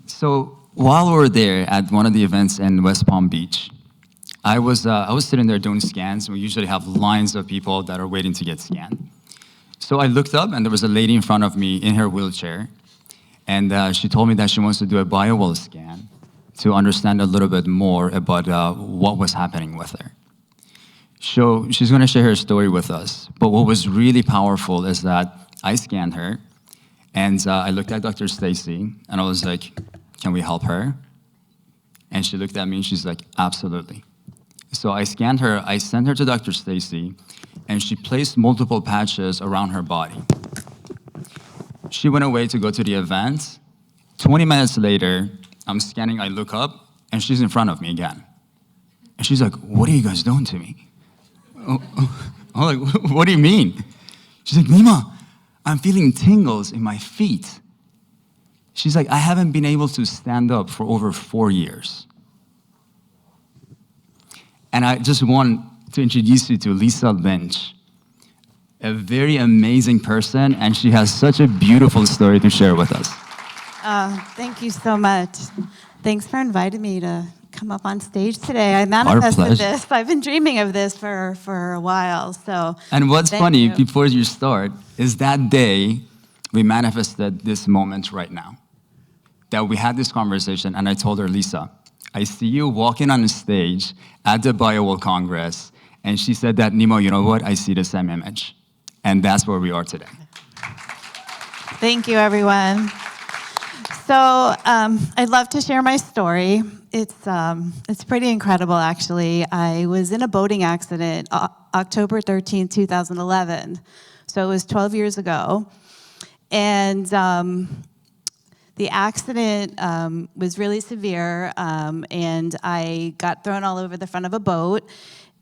So while we were there at one of the events in West Palm Beach, I was sitting there doing scans. We usually have lines of people that are waiting to get scanned. So I looked up, and there was a lady in front of me in her wheelchair, and she told me that she wants to do a biowall scan to understand a little bit more about what was happening with her. So she's going to share her story with us. But what was really powerful is that I scanned her, and I looked at Dr. Staci, and I was like, can we help her? And she looked at me, and she's like, absolutely. So I scanned her, I sent her to Dr. Staci, and she placed multiple patches around her body. She went away to go to the event. 20 minutes later, I'm scanning, I look up, and she's in front of me again. And she's like, what are you guys doing to me? I'm like, what do you mean? She's like, Nima, I'm feeling tingles in my feet. She's like, I haven't been able to stand up for over 4 years. And I just want to introduce you to Lisa Lynch, a very amazing person, and she has such a beautiful story to share with us. Thank you so much. Thanks for inviting me to come up on stage today. I manifested this. I've been dreaming of this for a while. So. And what's funny, before you start, is that day we manifested this moment right now. That we had this conversation, and I told her, Lisa, I see you walking on the stage at the BioWall Congress, and she said that, Nemo, you know what? I see the same image. And that's where we are today. Thank you, everyone. So I'd love to share my story. It's pretty incredible, actually. I was in a boating accident October 13, 2011. So it was 12 years ago. And the accident was really severe, and I got thrown all over the front of a boat,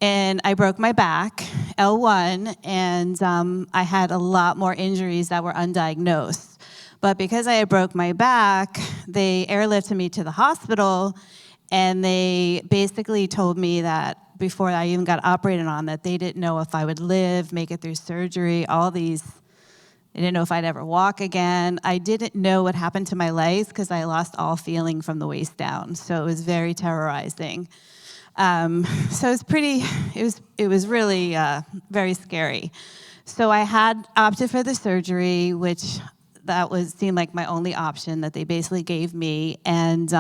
and I broke my back, L1, and I had a lot more injuries that were undiagnosed. But because I had broke my back, they airlifted me to the hospital, and they basically told me that before I even got operated on, that they didn't know if I would live, make it through surgery, all these. I didn't know if I'd ever walk again. I didn't know what happened to my legs because I lost all feeling from the waist down. So it was very terrorizing. So it was really very scary. So I had opted for the surgery, which seemed like my only option that they basically gave me. And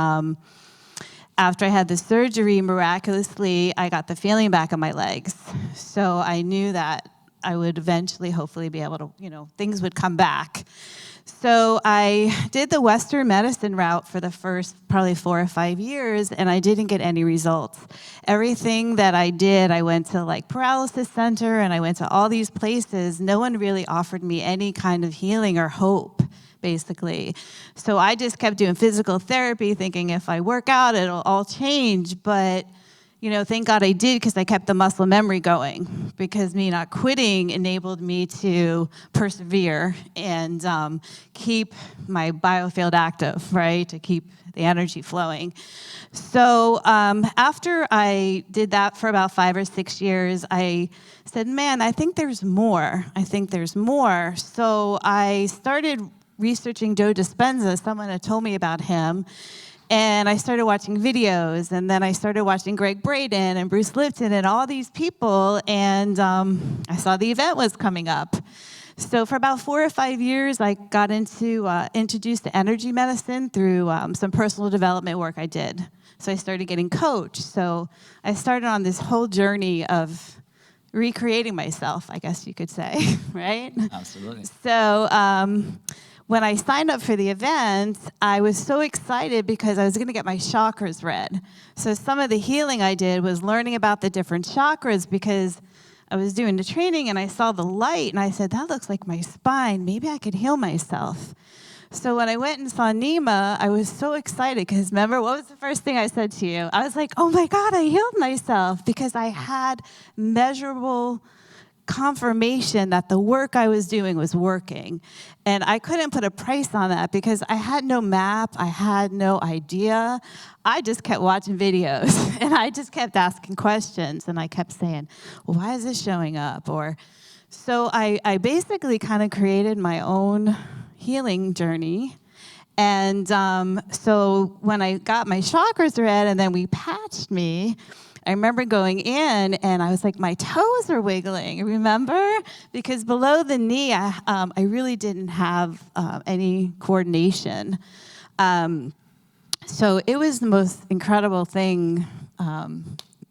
after I had the surgery, miraculously, I got the feeling back in my legs. So I knew that I would eventually, hopefully, be able to, things would come back. So I did the Western medicine route for the first probably 4 or 5 years, and I didn't get any results. Everything that I did, I went to like paralysis center, and I went to all these places. No one really offered me any kind of healing or hope, basically. So I just kept doing physical therapy, thinking if I work out, it'll all change. But thank God I did, because I kept the muscle memory going, because me not quitting enabled me to persevere and keep my biofield active, right, to keep the energy flowing. So after I did that for about 5 or 6 years, I said, man, I think there's more. So I started researching Joe Dispenza. Someone had told me about him. And I started watching videos, and then I started watching Greg Braden and Bruce Lipton and all these people, and I saw the event was coming up. So for about 4 or 5 years, I got introduced to energy medicine through some personal development work I did. So I started getting coached. So I started on this whole journey of recreating myself, I guess you could say, right? Absolutely. So when I signed up for the event, I was so excited because I was going to get my chakras read. So some of the healing I did was learning about the different chakras, because I was doing the training and I saw the light and I said, that looks like my spine. Maybe I could heal myself. So when I went and saw Nima, I was so excited because remember, what was the first thing I said to you? I was like, oh my God, I healed myself because I had measurable confirmation that the work I was doing was working. And I couldn't put a price on that because I had no map, I had no idea. I just kept watching videos and I just kept asking questions and I kept saying, well, why is this showing up? Or so I basically kind of created my own healing journey. And so when I got my chakras read and then we patched me, I remember going in and I was like, my toes are wiggling, remember? Because below the knee, I really didn't have any coordination. So it was the most incredible thing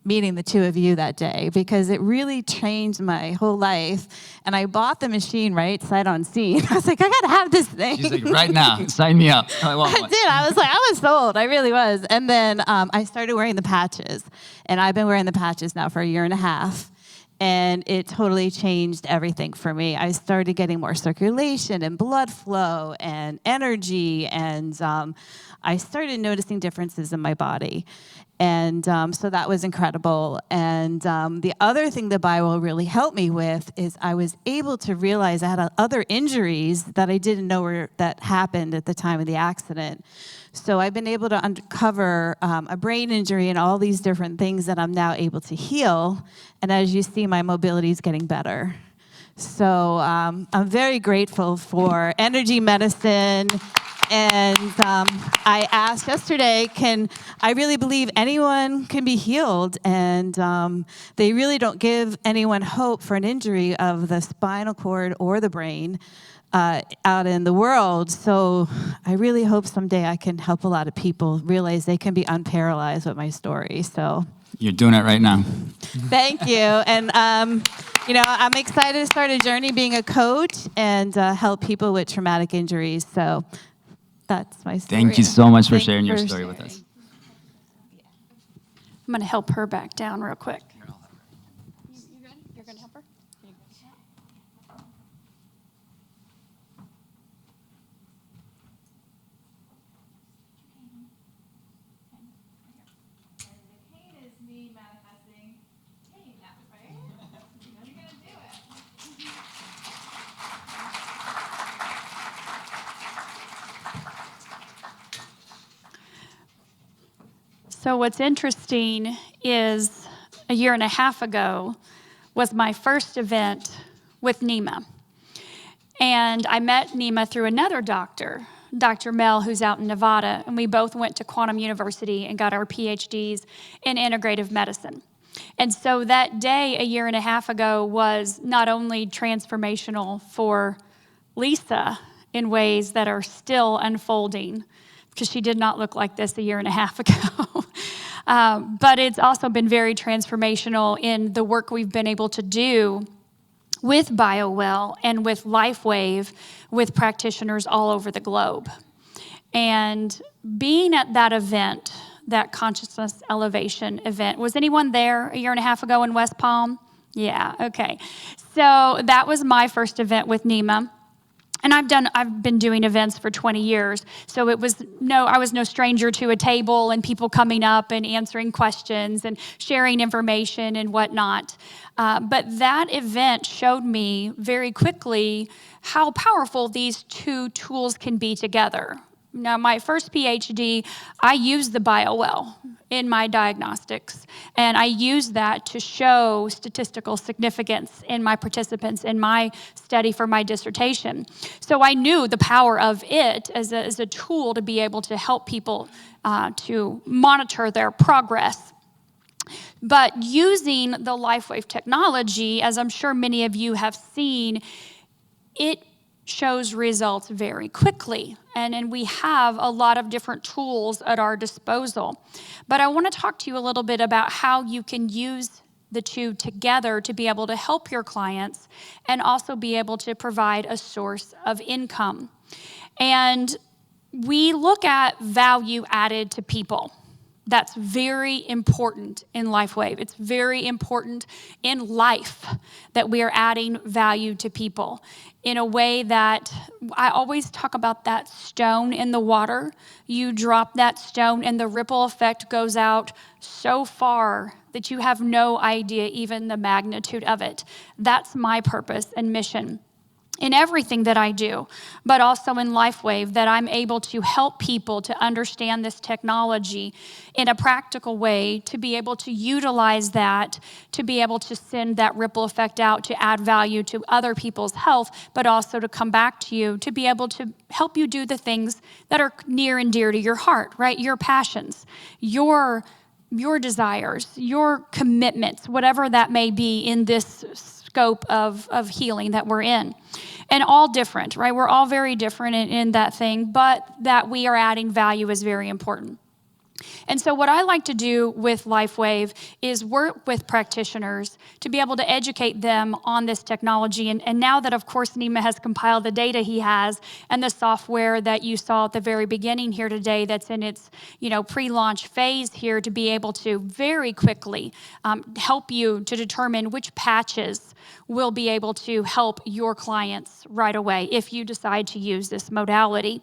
meeting the two of you that day because it really changed my whole life. And I bought the machine, right, sight unseen. I was like, I gotta have this thing. She's like, right now, sign me up. I want I one. did. I was like, I was sold. I really was. And then I started wearing the patches. And I've been wearing the patches now for 1.5 years. And it totally changed everything for me. I started getting more circulation and blood flow and energy. And I started noticing differences in my body. And so that was incredible. And the other thing the Bible really helped me with is I was able to realize I had other injuries that I didn't know that happened at the time of the accident. So I've been able to uncover a brain injury and all these different things that I'm now able to heal. And as you see, my mobility is getting better. So I'm very grateful for energy medicine. And I asked yesterday, I really believe anyone can be healed. And they really don't give anyone hope for an injury of the spinal cord or the brain out in the world. So I really hope someday I can help a lot of people realize they can be unparalyzed with my story. So You're doing it right now. thank you. And I'm excited to start a journey being a coach and help people with traumatic injuries. So that's my story. Thank you so much for Thank sharing you your for story with sharing. us. I'm going to help her back down real quick. You good? You're going to help her? Pain is me manifesting pain, right? You're going to do it. So what's interesting is 1.5 years ago was my first event with Nima. And I met Nima through another doctor, Dr. Mel, who's out in Nevada, and we both went to Quantum University and got our PhDs in integrative medicine. And so that day 1.5 years ago was not only transformational for Lisa in ways that are still unfolding, because she did not look like this 1.5 years ago. But it's also been very transformational in the work we've been able to do with BioWell and with LifeWave with practitioners all over the globe. And being at that event, that consciousness elevation event, was anyone there 1.5 years ago in West Palm? Yeah, okay. So that was my first event with Nima. And I've been doing events for 20 years. So I was no stranger to a table and people coming up and answering questions and sharing information and whatnot. But that event showed me very quickly how powerful these two tools can be together. Now, my first PhD, I used the BioWell in my diagnostics, and I used that to show statistical significance in my participants in my study for my dissertation. So I knew the power of it as a tool to be able to help people to monitor their progress. But using the LifeWave technology, as I'm sure many of you have seen, it shows results very quickly. And we have a lot of different tools at our disposal. But I want to talk to you a little bit about how you can use the two together to be able to help your clients and also be able to provide a source of income. And we look at value added to people. That's very important in LifeWave. It's very important in life that we are adding value to people in a way that I always talk about that stone in the water. You drop that stone and the ripple effect goes out so far that you have no idea even the magnitude of it. That's my purpose and mission in everything that I do, but also in LifeWave, that I'm able to help people to understand this technology in a practical way, to be able to utilize that, to be able to send that ripple effect out, to add value to other people's health, but also to come back to you, to be able to help you do the things that are near and dear to your heart, right? Your passions, your desires, your commitments, whatever that may be in this scope of healing that we're in. And all different, right? We're all very different in that thing, but that we are adding value is very important. And so what I like to do with LifeWave is work with practitioners to be able to educate them on this technology. And now that, of course, Nima has compiled the data he has and the software that you saw at the very beginning here today that's in its pre-launch phase here, to be able to very quickly help you to determine which patches will be able to help your clients right away if you decide to use this modality.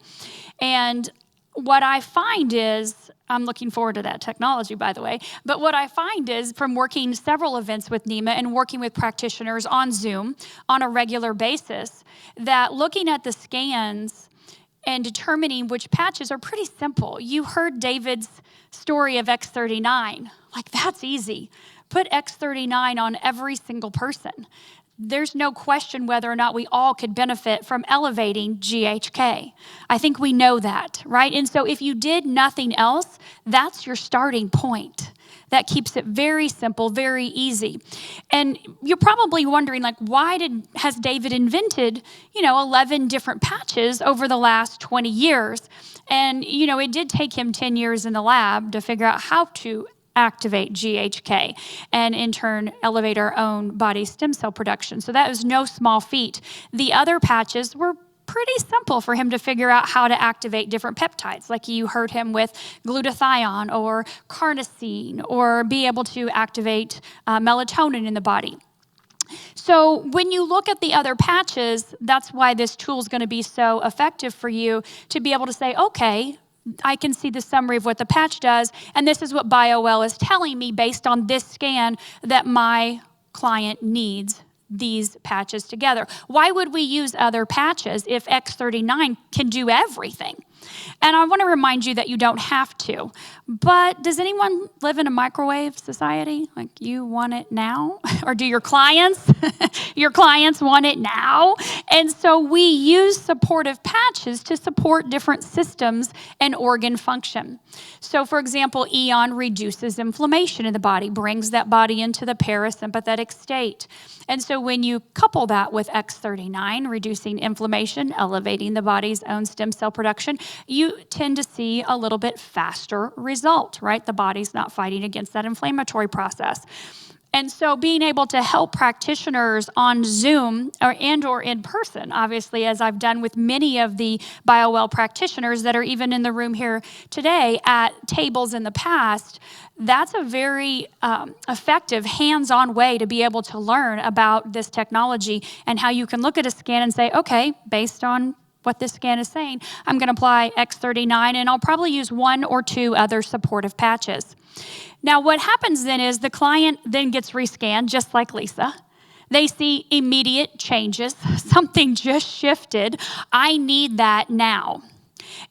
And what I find is, I'm looking forward to that technology, by the way, but what I find is from working several events with Nima and working with practitioners on Zoom on a regular basis, that looking at the scans and determining which patches are pretty simple. You heard David's story of X39. Like, that's easy. Put X39 on every single person. There's no question whether or not we all could benefit from elevating GHK. I think we know that, right? And so if you did nothing else, that's your starting point. That keeps it very simple, very easy. And you're probably wondering, like, has David invented, 11 different patches over the last 20 years? And, it did take him 10 years in the lab to figure out how to activate GHK and in turn elevate our own body stem cell production. So that was no small feat. The other patches were pretty simple for him to figure out how to activate different peptides, like you heard him with glutathione or carnosine, or be able to activate melatonin in the body. So when you look at the other patches, that's why this tool is going to be so effective for you, to be able to say, okay, I can see the summary of what the patch does, and this is what BioWell is telling me based on this scan that my client needs these patches together. Why would we use other patches if X39 can do everything? And I want to remind you that you don't have to. But does anyone live in a microwave society? Like, you want it now? Or do your clients? Your clients want it now? And so we use supportive patches to support different systems and organ function. So for example, Eon reduces inflammation in the body, brings that body into the parasympathetic state. And so when you couple that with X39, reducing inflammation, elevating the body's own stem cell production, you tend to see a little bit faster result, right? The body's not fighting against that inflammatory process. And so being able to help practitioners on Zoom or in person, obviously, as I've done with many of the BioWell practitioners that are even in the room here today at tables in the past, that's a very effective hands-on way to be able to learn about this technology and how you can look at a scan and say, okay, based on what this scan is saying, I'm going to apply X39, and I'll probably use one or two other supportive patches. Now, what happens then is the client then gets rescanned, just like Lisa. They see immediate changes. Something just shifted. I need that now.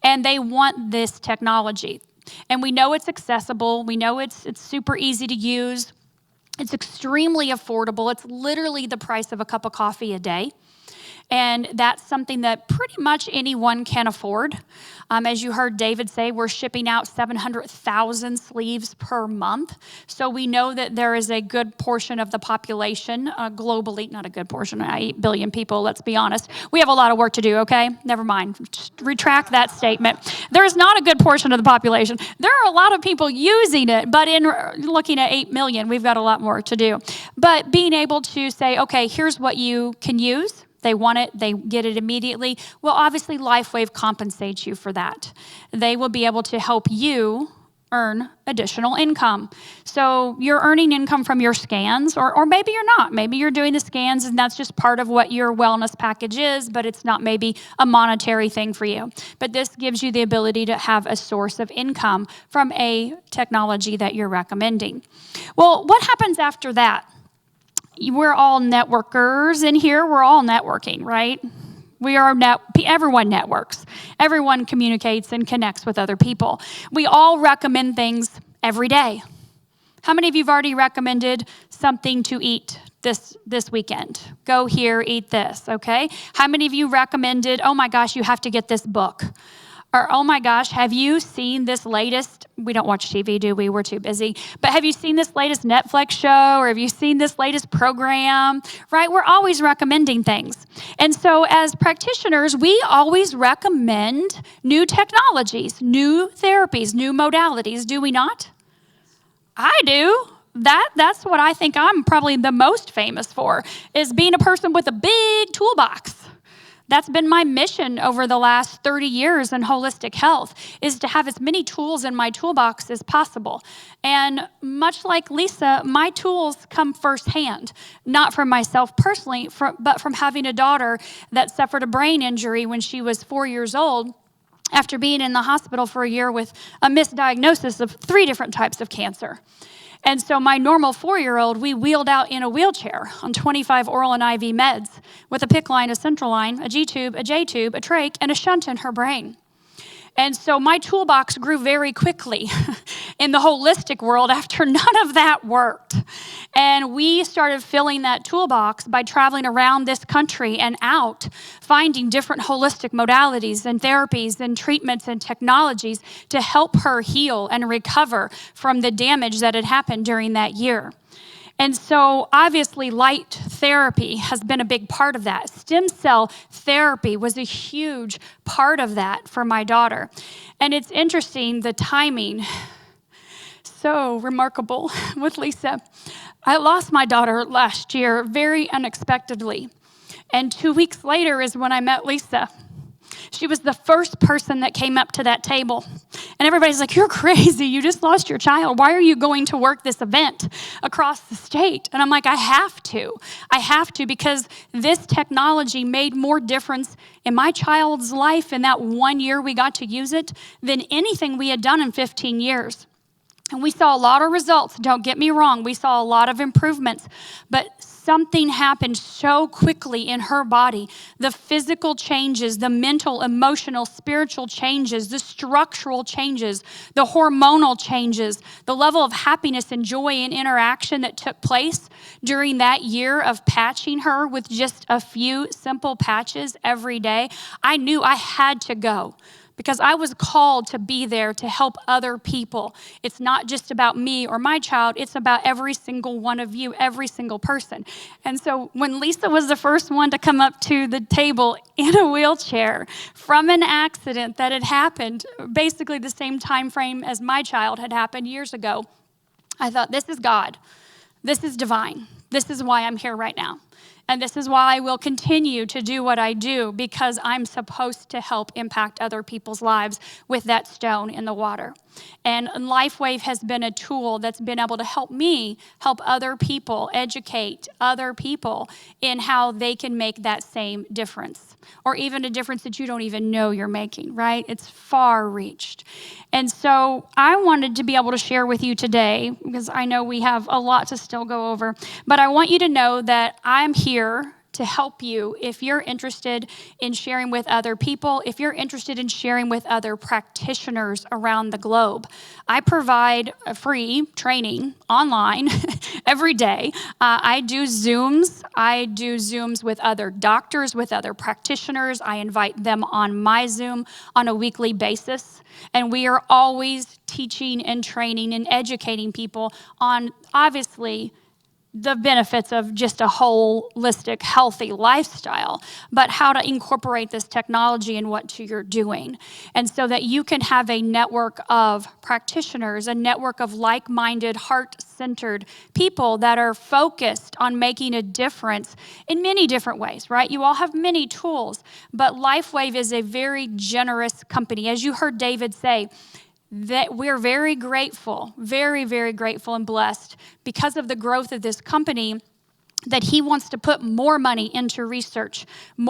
And they want this technology. And we know it's accessible. We know it's super easy to use. It's extremely affordable. It's literally the price of a cup of coffee a day. And that's something that pretty much anyone can afford. As you heard David say, we're shipping out 700,000 sleeves per month. So we know that there is a good portion of the population globally, not a good portion, 8 billion people, let's be honest. We have a lot of work to do, okay? Never mind, just retract that statement. There is not a good portion of the population. There are a lot of people using it, but in looking at 8 million, we've got a lot more to do. But being able to say, okay, here's what you can use. They want it, they get it immediately. Well, obviously, LifeWave compensates you for that. They will be able to help you earn additional income. So you're earning income from your scans, or maybe you're not. Maybe you're doing the scans and that's just part of what your wellness package is, but it's not maybe a monetary thing for you. But this gives you the ability to have a source of income from a technology that you're recommending. Well, what happens after that? We're all networkers in here. We're all networking, right? Everyone networks. Everyone communicates and connects with other people. We all recommend things every day. How many of you have already recommended something to eat this weekend? Go here, eat this, okay? How many of you recommended, oh my gosh, you have to get this book? Or, oh my gosh, have you seen this latest, we don't watch TV, do we? We're too busy. But have you seen this latest Netflix show? Or have you seen this latest program? Right? We're always recommending things. And so as practitioners, we always recommend new technologies, new therapies, new modalities, do we not? I do. That's what I think I'm probably the most famous for, is being a person with a big toolbox. That's been my mission over the last 30 years in holistic health, is to have as many tools in my toolbox as possible. And much like Lisa, my tools come firsthand, not from myself personally, but from having a daughter that suffered a brain injury when she was 4 years old, after being in the hospital for a year with a misdiagnosis of 3 different types of cancer. And so my normal 4-year-old, we wheeled out in a wheelchair on 25 oral and IV meds with a PICC line, a central line, a G tube, a J tube, a trach, and a shunt in her brain. And so my toolbox grew very quickly in the holistic world after none of that worked. And we started filling that toolbox by traveling around this country and out, finding different holistic modalities and therapies and treatments and technologies to help her heal and recover from the damage that had happened during that year. And so obviously light therapy has been a big part of that. Stem cell therapy was a huge part of that for my daughter. And it's interesting, the timing, so remarkable with Lisa. I lost my daughter last year very unexpectedly. And 2 weeks later is when I met Lisa. She was the first person that came up to that table. And everybody's like, you're crazy. You just lost your child. Why are you going to work this event across the state? And I'm like, I have to. I have to, because this technology made more difference in my child's life in that 1 year we got to use it than anything we had done in 15 years. And we saw a lot of results, don't get me wrong. We saw a lot of improvements, but something happened so quickly in her body. The physical changes, the mental, emotional, spiritual changes, the structural changes, the hormonal changes, the level of happiness and joy and interaction that took place during that year of patching her with just a few simple patches every day. I knew I had to go, because I was called to be there to help other people. It's not just about me or my child, it's about every single one of you, every single person. And so when Lisa was the first one to come up to the table in a wheelchair from an accident that had happened, basically the same time frame as my child had happened years ago, I thought, this is God. This is divine. This is why I'm here right now. And this is why I will continue to do what I do, because I'm supposed to help impact other people's lives with that stone in the water. And LifeWave has been a tool that's been able to help me help other people, educate other people in how they can make that same difference, or even a difference that you don't even know you're making, right? It's far reached. And so I wanted to be able to share with you today, because I know we have a lot to still go over, but I want you to know that I'm here to help you if you're interested in sharing with other people, if you're interested in sharing with other practitioners around the globe. I provide a free training online every day. I do Zooms. I do Zooms with other doctors, with other practitioners. I invite them on my Zoom on a weekly basis. And we are always teaching and training and educating people on, obviously, the benefits of just a holistic, healthy lifestyle, but how to incorporate this technology in what you're doing. And so that you can have a network of practitioners, a network of like-minded, heart-centered people that are focused on making a difference in many different ways, right? You all have many tools, but LifeWave is a very generous company. As you heard David say, that we're very grateful, very, very grateful and blessed because of the growth of this company, that he wants to put more money into research.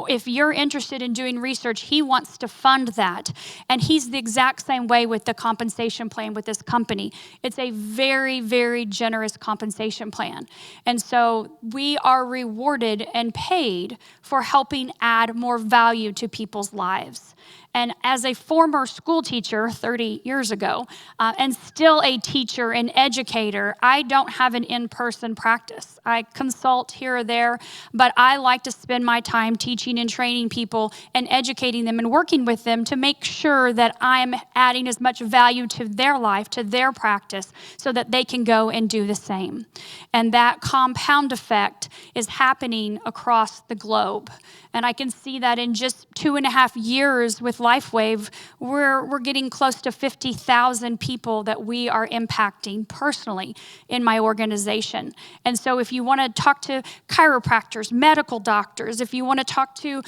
If you're interested in doing research, he wants to fund that. And he's the exact same way with the compensation plan with this company. It's a very, very generous compensation plan. And so we are rewarded and paid for helping add more value to people's lives. And as a former school teacher 30 years ago, and still a teacher and educator, I don't have an in-person practice. I consult here or there, but I like to spend my time teaching and training people and educating them and working with them to make sure that I'm adding as much value to their life, to their practice, so that they can go and do the same. And that compound effect is happening across the globe. And I can see that in just 2.5 years with LifeWave, we're getting close to 50,000 people that we are impacting personally in my organization. And so if you want to talk to chiropractors, medical doctors, if you want to talk to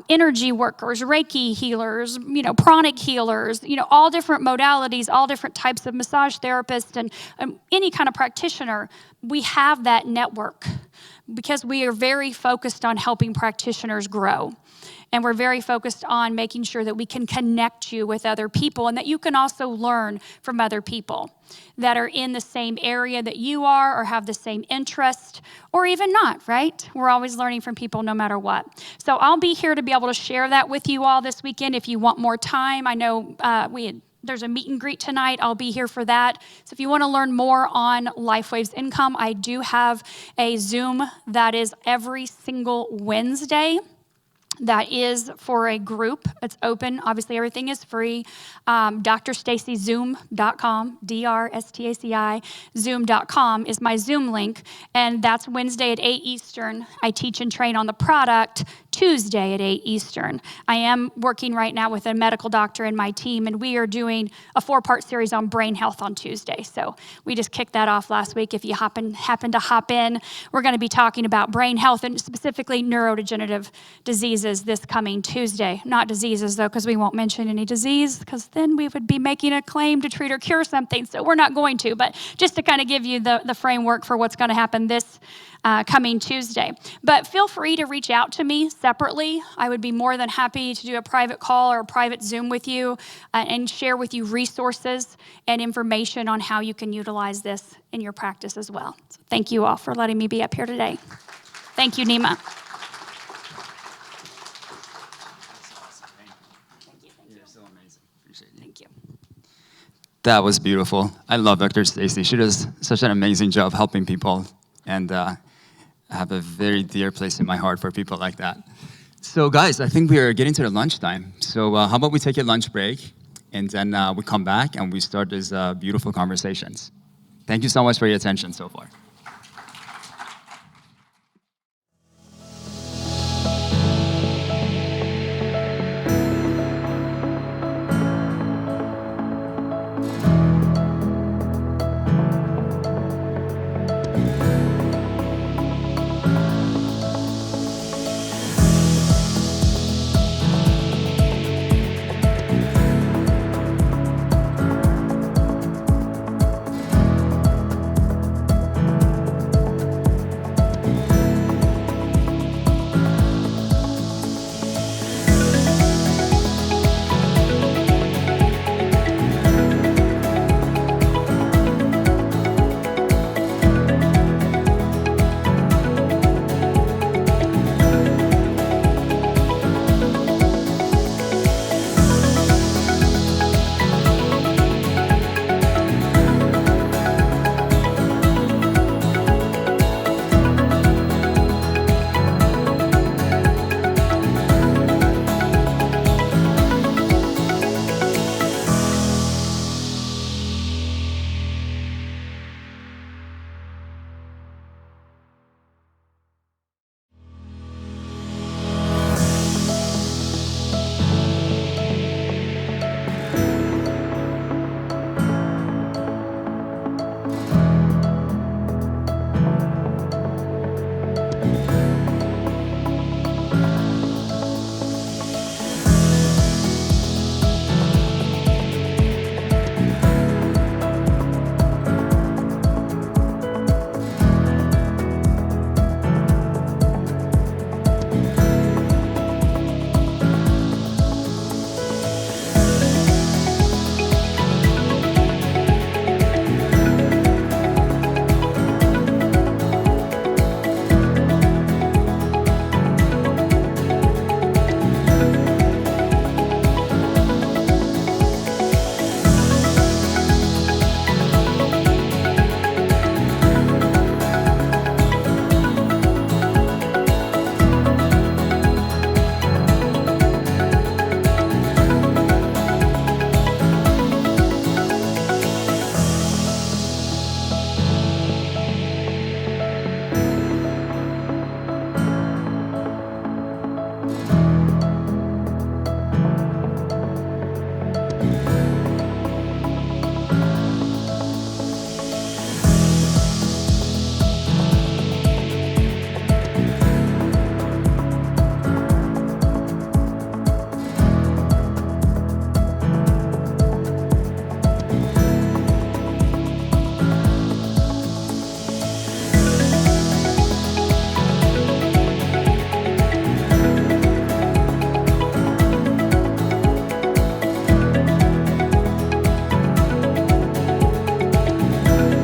energy workers, Reiki healers, pranic healers, all different modalities, all different types of massage therapists, and any kind of practitioner, we have that network because we are very focused on helping practitioners grow. And we're very focused on making sure that we can connect you with other people and that you can also learn from other people that are in the same area that you are or have the same interest or even not, right? We're always learning from people no matter what. So I'll be here to be able to share that with you all this weekend if you want more time. I know there's a meet and greet tonight. I'll be here for that. So if you want to learn more on LifeWave's income, I do have a Zoom that is every single Wednesday. That is for a group. It's open. Obviously, everything is free. drstacizoom.com, D-R-S-T-A-C-I, zoom.com is my Zoom link. And that's Wednesday at 8 Eastern. I teach and train on the product Tuesday at 8 Eastern. I am working right now with a medical doctor in my team, and we are doing a 4-part series on brain health on Tuesday. So we just kicked that off last week. If you happen to hop in, we're going to be talking about brain health and specifically neurodegenerative diseases this coming Tuesday. Not diseases, though, because we won't mention any disease, because then we would be making a claim to treat or cure something. So we're not going to, but just to kind of give you the framework for what's going to happen this coming Tuesday. But feel free to reach out to me separately. I would be more than happy to do a private call or a private Zoom with you and share with you resources and information on how you can utilize this in your practice as well. So thank you all for letting me be up here today. Thank you, Nima. That was beautiful. I love Dr. Staci. She does such an amazing job helping people, and I have a very dear place in my heart for people like that. So guys, I think we are getting to the lunchtime. So how about we take a lunch break, and then we come back and we start these beautiful conversations. Thank you so much for your attention so far.